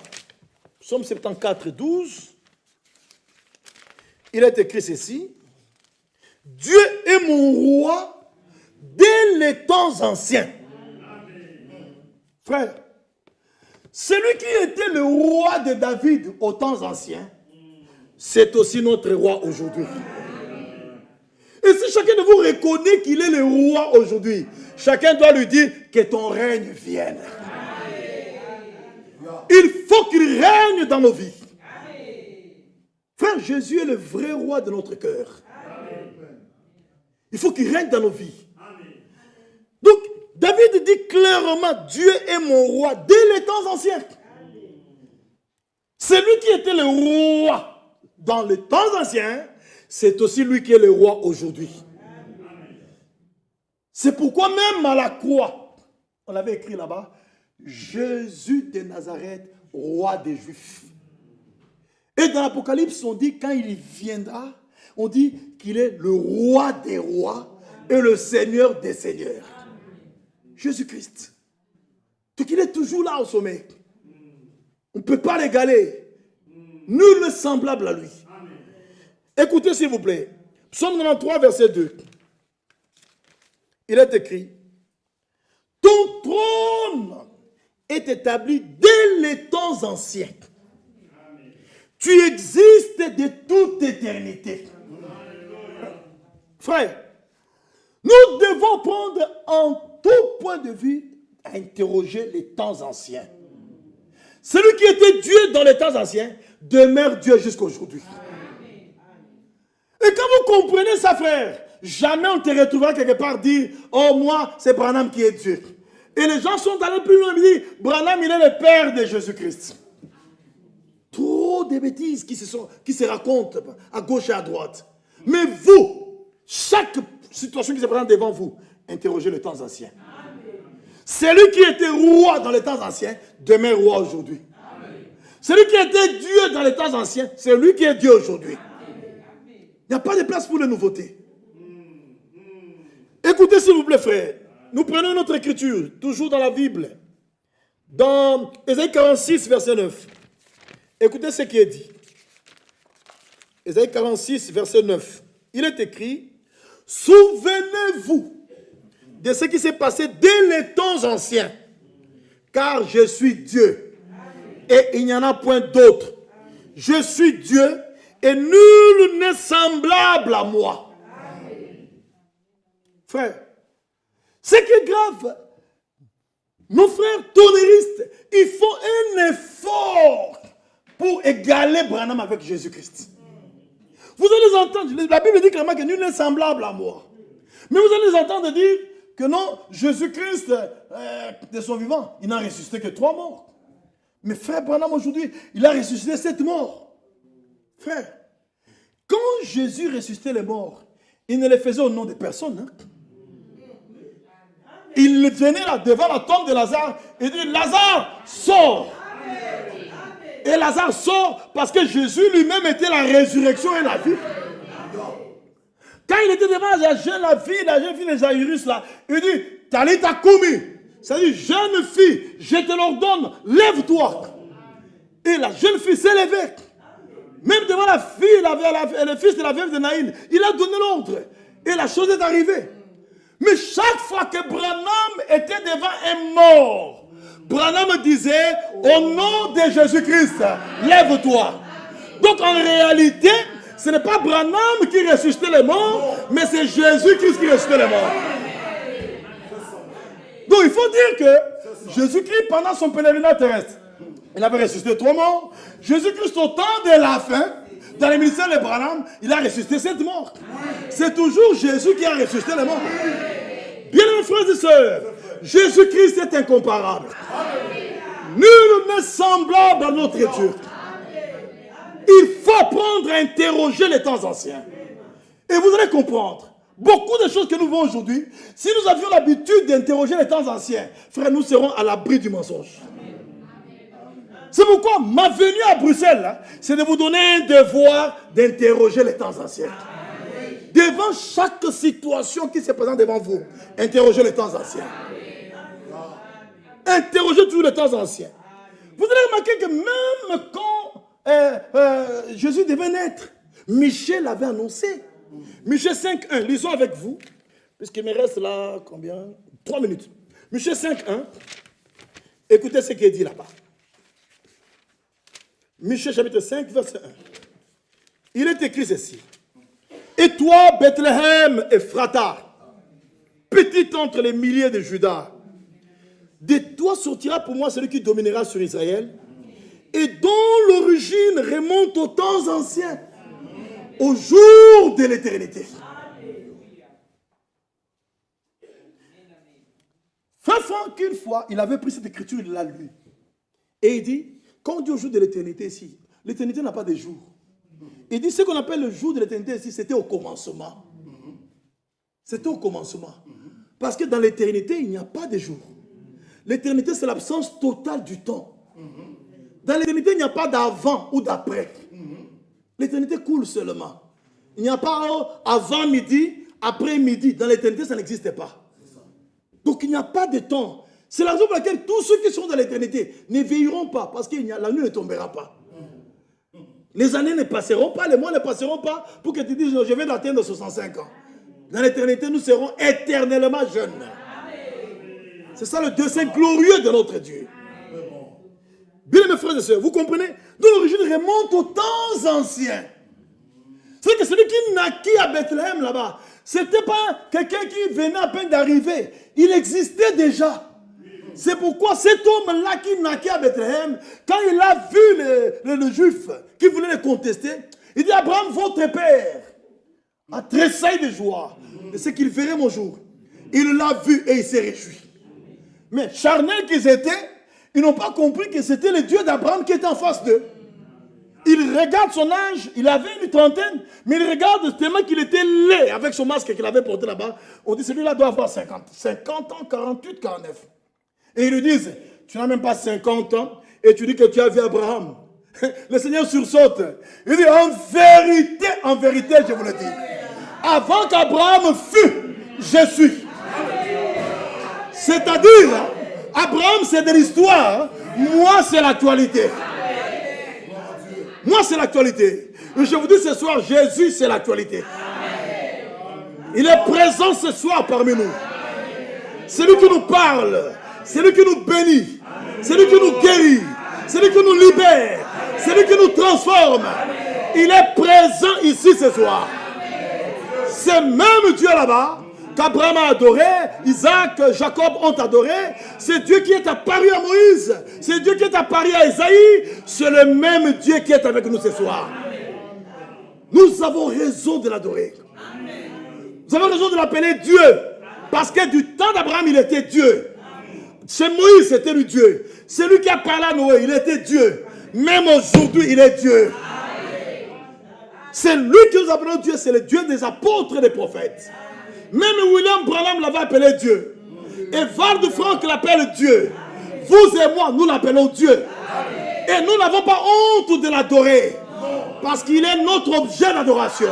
Psaume 74, 12, il est écrit ceci. Dieu est mon roi dès les temps anciens. Frère, celui qui était le roi de David aux temps anciens, c'est aussi notre roi aujourd'hui. Et si chacun de vous reconnaît qu'il est le roi aujourd'hui, chacun doit lui dire que ton règne vienne. Il faut qu'il règne dans nos vies. Frère, Jésus est le vrai roi de notre cœur. Il faut qu'il règne dans nos vies. Donc, David dit clairement, Dieu est mon roi dès les temps anciens. C'est lui qui était le roi dans les temps anciens, c'est aussi lui qui est le roi aujourd'hui. C'est pourquoi même à la croix, on l'avait écrit là-bas, Jésus de Nazareth, roi des Juifs. Et dans l'Apocalypse, on dit quand il viendra, on dit qu'il est le roi des rois et le Seigneur des seigneurs. Jésus-Christ. Donc il est toujours là au sommet. On ne peut pas l'égaler. Nul n'est semblable à lui. Écoutez s'il vous plaît. Psaume 93, verset 2. Il est écrit, ton trône est établi dès les temps anciens. Tu existes de toute éternité. Frère, nous devons prendre en tout point de vue à interroger les temps anciens. Celui qui était Dieu dans les temps anciens demeure Dieu jusqu'à aujourd'hui. Et quand vous comprenez ça, frère, jamais on te retrouvera quelque part dire, oh moi, c'est Branham qui est Dieu. Et les gens sont allés plus loin et disent, Branham, il est le père de Jésus-Christ. Trop de bêtises qui se racontent à gauche et à droite. Mais vous, chaque situation qui se présente devant vous, interrogez les temps anciens. Celui qui était roi dans les temps anciens demeure roi aujourd'hui. Celui qui était Dieu dans les temps anciens, c'est lui qui est Dieu aujourd'hui. Il n'y a pas de place pour les nouveautés. Écoutez s'il vous plaît, frère. Nous prenons notre écriture, toujours dans la Bible. Dans Ésaïe 46, verset 9. Écoutez ce qui est dit. Ésaïe 46, verset 9. Il est écrit, « Souvenez-vous de ce qui s'est passé dès les temps anciens, car je suis Dieu, et il n'y en a point d'autre. Je suis Dieu, et nul n'est semblable à moi. » Frère, ce qui est grave, nos frères tonnéristes, ils font un effort pour égaler Branham avec Jésus-Christ. Vous allez entendre, la Bible dit clairement que nul n'est semblable à moi. Mais vous allez entendre dire que non, Jésus-Christ, de son vivant, il n'a ressuscité que 3 morts. Mais frère Branham aujourd'hui, il a ressuscité 7 morts. Frère, quand Jésus ressuscitait les morts, il ne les faisait au nom de personne. Hein? Il venait là devant la tombe de Lazare et dit, Lazare, sors. Et Lazare sort parce que Jésus lui-même était la résurrection et la vie. Quand il était devant la jeune fille de Jairus là, il dit, Talita Koumi, c'est-à-dire, jeune fille, je te l'ordonne, lève-toi. Et la jeune fille s'est levée. Même devant la fille, le fils de la veuve de Naïn, il a donné l'ordre. Et la chose est arrivée. Mais chaque fois que Branham était devant un mort, Branham disait, au nom de Jésus-Christ, lève-toi. Donc en réalité, ce n'est pas Branham qui ressuscitait les morts, mais c'est Jésus-Christ qui ressuscitait les morts. Donc il faut dire que Jésus-Christ, pendant son pèlerinage terrestre, il avait ressuscité 3 morts. Jésus-Christ, au temps de la fin, dans le ministère de Branham, il a ressuscité 7 morts. C'est toujours Jésus qui a ressuscité les morts. Bien mes frères et sœurs, Jésus-Christ est incomparable. Nul n'est semblable à notre Dieu. Il faut apprendre à interroger les temps anciens. Et vous allez comprendre, beaucoup de choses que nous voyons aujourd'hui, si nous avions l'habitude d'interroger les temps anciens, frère, nous serons à l'abri du mensonge. C'est pourquoi ma venue à Bruxelles, c'est de vous donner un devoir d'interroger les temps anciens. Devant chaque situation qui se présente devant vous, interrogez les temps anciens. Interrogez toujours les temps anciens. Vous allez remarquer que même quand Jésus devait naître, Michel l'avait annoncé. Michel 5.1, lisons avec vous, puisqu'il me reste là, combien? 3 minutes. Michel 5.1, écoutez ce qui est dit là-bas. Michel chapitre 5, verset 1. Il est écrit ceci. Et toi, Bethléem Ephrata, petite entre les milliers de Judas, de toi sortira pour moi celui qui dominera sur Israël, et dont l'origine remonte aux temps anciens, au jour de l'éternité. Frère Franck, une fois, il avait pris cette écriture, il l'a lu. Et il dit, quand on dit au jour de l'éternité ici, l'éternité n'a pas de jour. Il dit ce qu'on appelle le jour de l'éternité ici, c'était au commencement. C'était au commencement. Parce que dans l'éternité, il n'y a pas de jour. L'éternité, c'est l'absence totale du temps. Dans l'éternité, il n'y a pas d'avant ou d'après. L'éternité coule seulement. Il n'y a pas avant midi, après midi. Dans l'éternité, ça n'existe pas. Donc, il n'y a pas de temps. C'est la raison pour laquelle tous ceux qui sont dans l'éternité ne veilleront pas, parce que la nuit ne tombera pas. Les années ne passeront pas, les mois ne passeront pas, pour que tu dises, je vais d'atteindre 65 ans. Dans l'éternité, nous serons éternellement jeunes. C'est ça le dessein glorieux de notre Dieu. Bien mes frères et sœurs, vous comprenez? Donc l'origine remonte aux temps anciens. C'est que celui qui naquit à Bethléem là-bas, ce n'était pas quelqu'un qui venait à peine d'arriver. Il existait déjà. C'est pourquoi cet homme-là qui naquit à Bethléem, quand il a vu le juif qui voulait le contester, il dit, Abraham, votre père, a tressailli de joie de ce qu'il verrait mon jour. Il l'a vu et il s'est réjoui. Mais charnels qu'ils étaient, ils n'ont pas compris que c'était le Dieu d'Abraham qui était en face d'eux. Il regarde son âge, il avait une trentaine, mais il regarde tellement qu'il était laid avec son masque qu'il avait porté là-bas. On dit, celui-là doit avoir 50 ans, 48, 49. Et ils lui disent, tu n'as même pas 50 ans et tu dis que tu as vu Abraham. Le Seigneur sursaute. Il dit, en vérité, je vous le dis, avant qu'Abraham fût, je suis. C'est-à-dire, Abraham, c'est de l'histoire. Moi, c'est l'actualité. Moi, c'est l'actualité. Et je vous dis ce soir, Jésus, c'est l'actualité. Il est présent ce soir parmi nous. C'est lui qui nous parle. C'est lui qui nous bénit. C'est lui qui nous guérit. C'est lui qui nous libère. C'est lui qui nous transforme. Il est présent ici ce soir. C'est même Dieu là-bas qu'Abraham a adoré, Isaac, Jacob ont adoré. C'est Dieu qui est apparu à Moïse. C'est Dieu qui est apparu à Isaïe. C'est le même Dieu qui est avec nous ce soir. Nous avons raison de l'adorer. Nous avons raison de l'appeler Dieu. Parce que du temps d'Abraham, il était Dieu. Chez Moïse, c'était lui Dieu. Celui qui a parlé à Noé, il était Dieu. Même aujourd'hui, il est Dieu. C'est lui que nous appelons Dieu. C'est le Dieu des apôtres et des prophètes. Même William Branham l'avait appelé Dieu. Et Val de Franck l'appelle Dieu. Vous et moi, nous l'appelons Dieu. Et nous n'avons pas honte de l'adorer. Parce qu'il est notre objet d'adoration.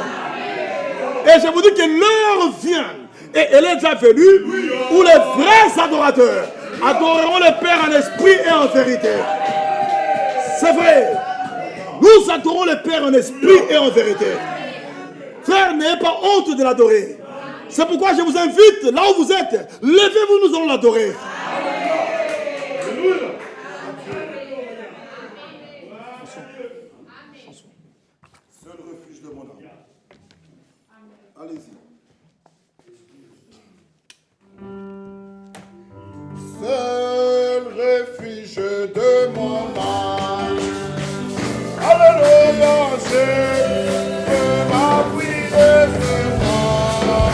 Et je vous dis que l'heure vient, et elle est déjà venue, où les vrais adorateurs adoreront le Père en esprit et en vérité. C'est vrai. Nous adorons le Père en esprit et en vérité. Frère, n'ayez pas honte de l'adorer. C'est pourquoi je vous invite, là où vous êtes, levez-vous, nous allons l'adorer. Seul refuge de mon âme. Allez-y. Seul refuge de mon âme. Alléluia, je m'appuie sur toi.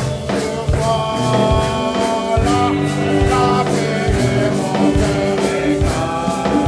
Voilà la paix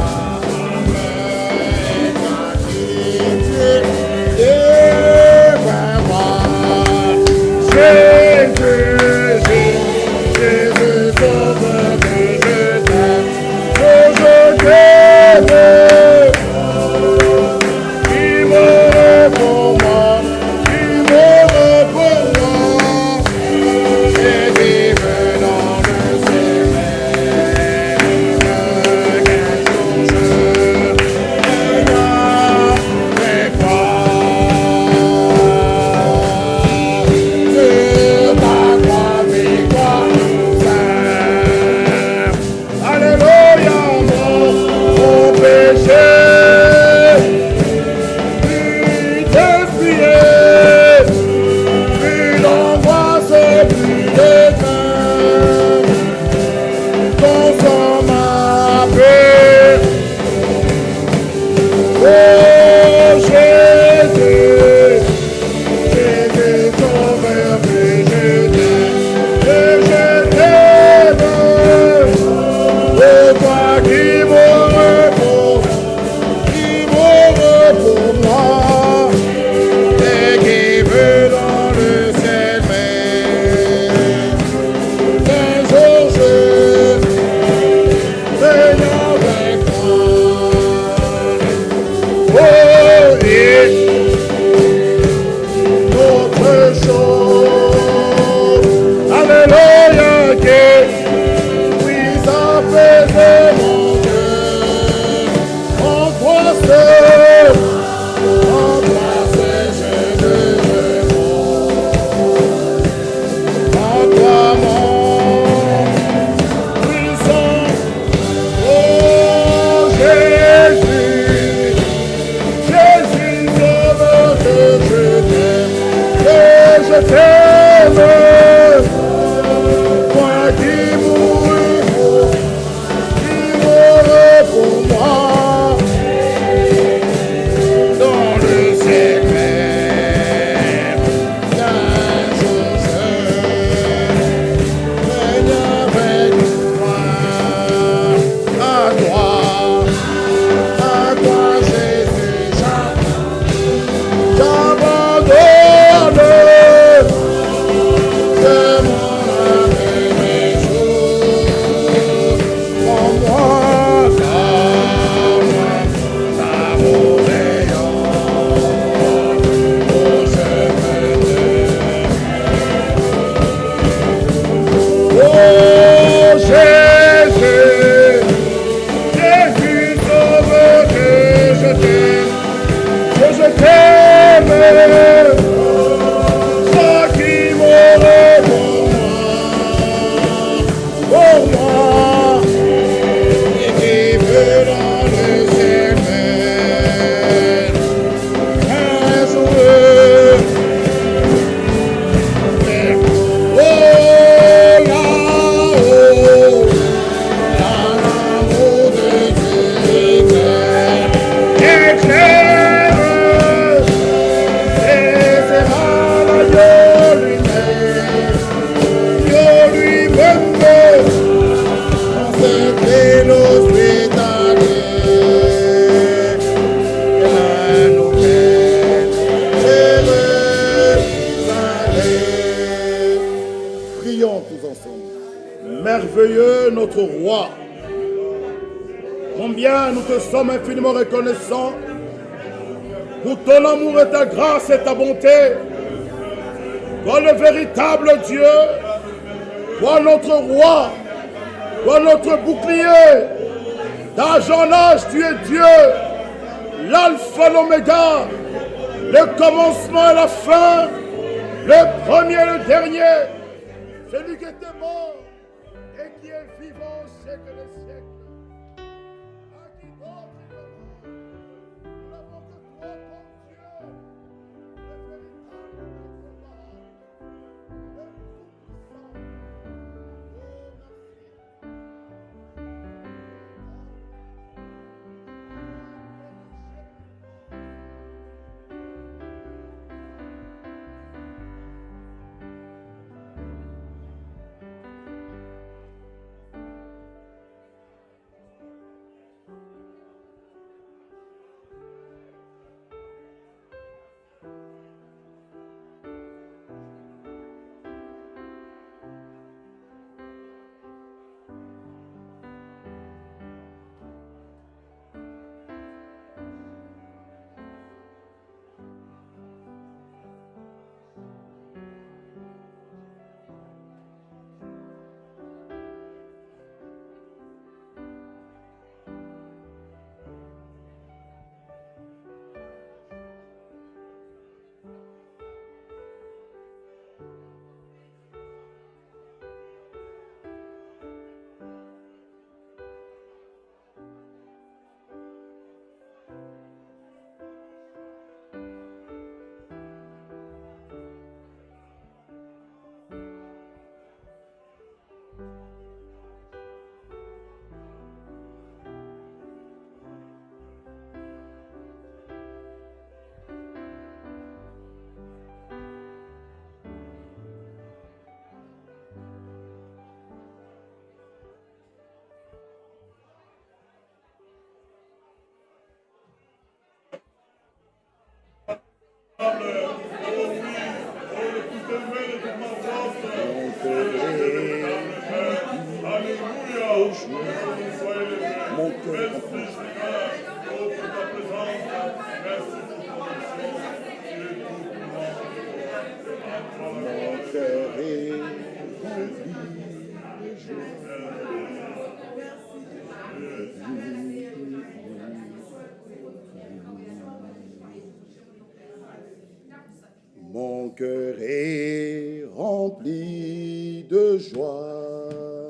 de mon cœur merveilleux, notre roi. Combien nous te sommes infiniment reconnaissants pour ton amour et ta grâce et ta bonté. Toi le véritable Dieu, toi notre roi, toi notre bouclier. D'âge en âge, tu es Dieu, l'alpha, l'oméga, le commencement et la fin, le premier et le dernier, celui qui était mort et qui est vivant au siècle des siècles. À qui d'autre il y aura? Nous n'avons que toi, ton Dieu, le véritable combat, le tout-puissant. Mon cœur est rempli de joie. Mon cœur est rempli de joie.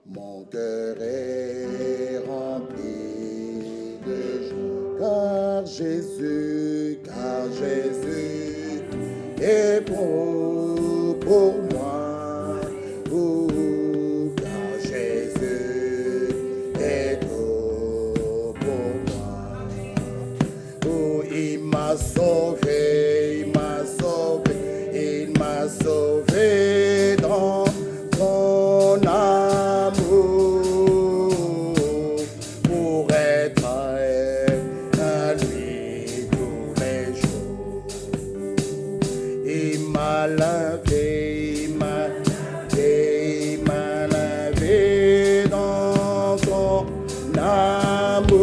Mon cœur est rempli de joie. Car Jésus est bon pour moi. Oh, car Jésus est bon pour moi. Oh, il m'a sauvé, il m'a sauvé, il m'a sauvé dans son amour pour être à lui tous les jours. Il m'a lavé, il m'a lavé dans son amour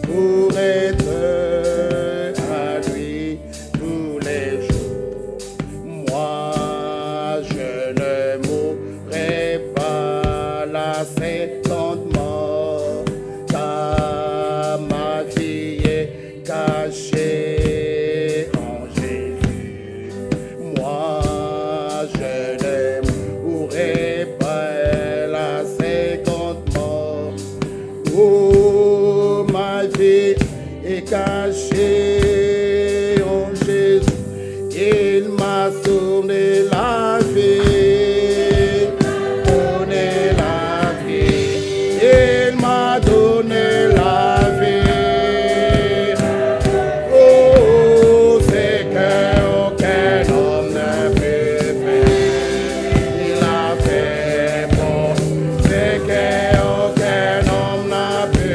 pour être à lui tous les jours. Moi, je ne mourrai pas la seconde mort, car ma vie est cachée en Jésus. Moi, je ne mourrai pas la seconde mort. Oh, ma vie est cachée en Jésus. Il m'a donné la vie, donné la vie. Il m'a donné la vie. Oh, c'est qu'aucun homme ne peut faire. Il a fait bon, c'est qu'aucun homme n'a pu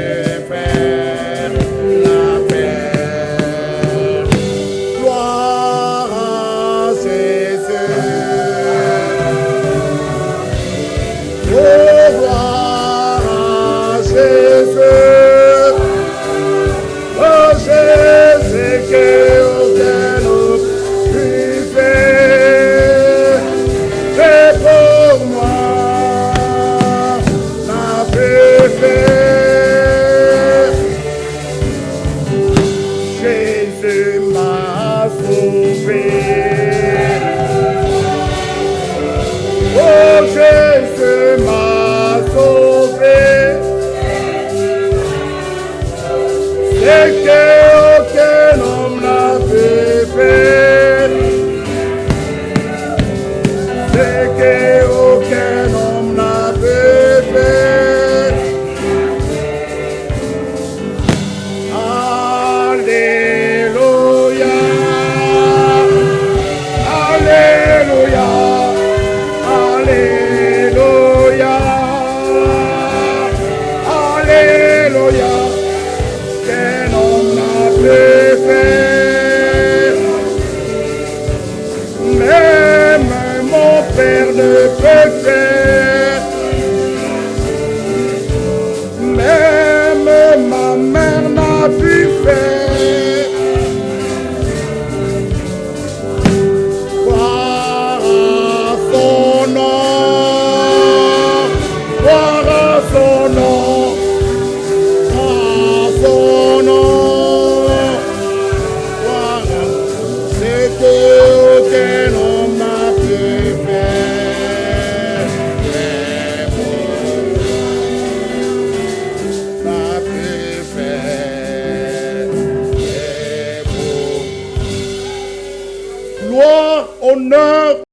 faire. Il a fait Eke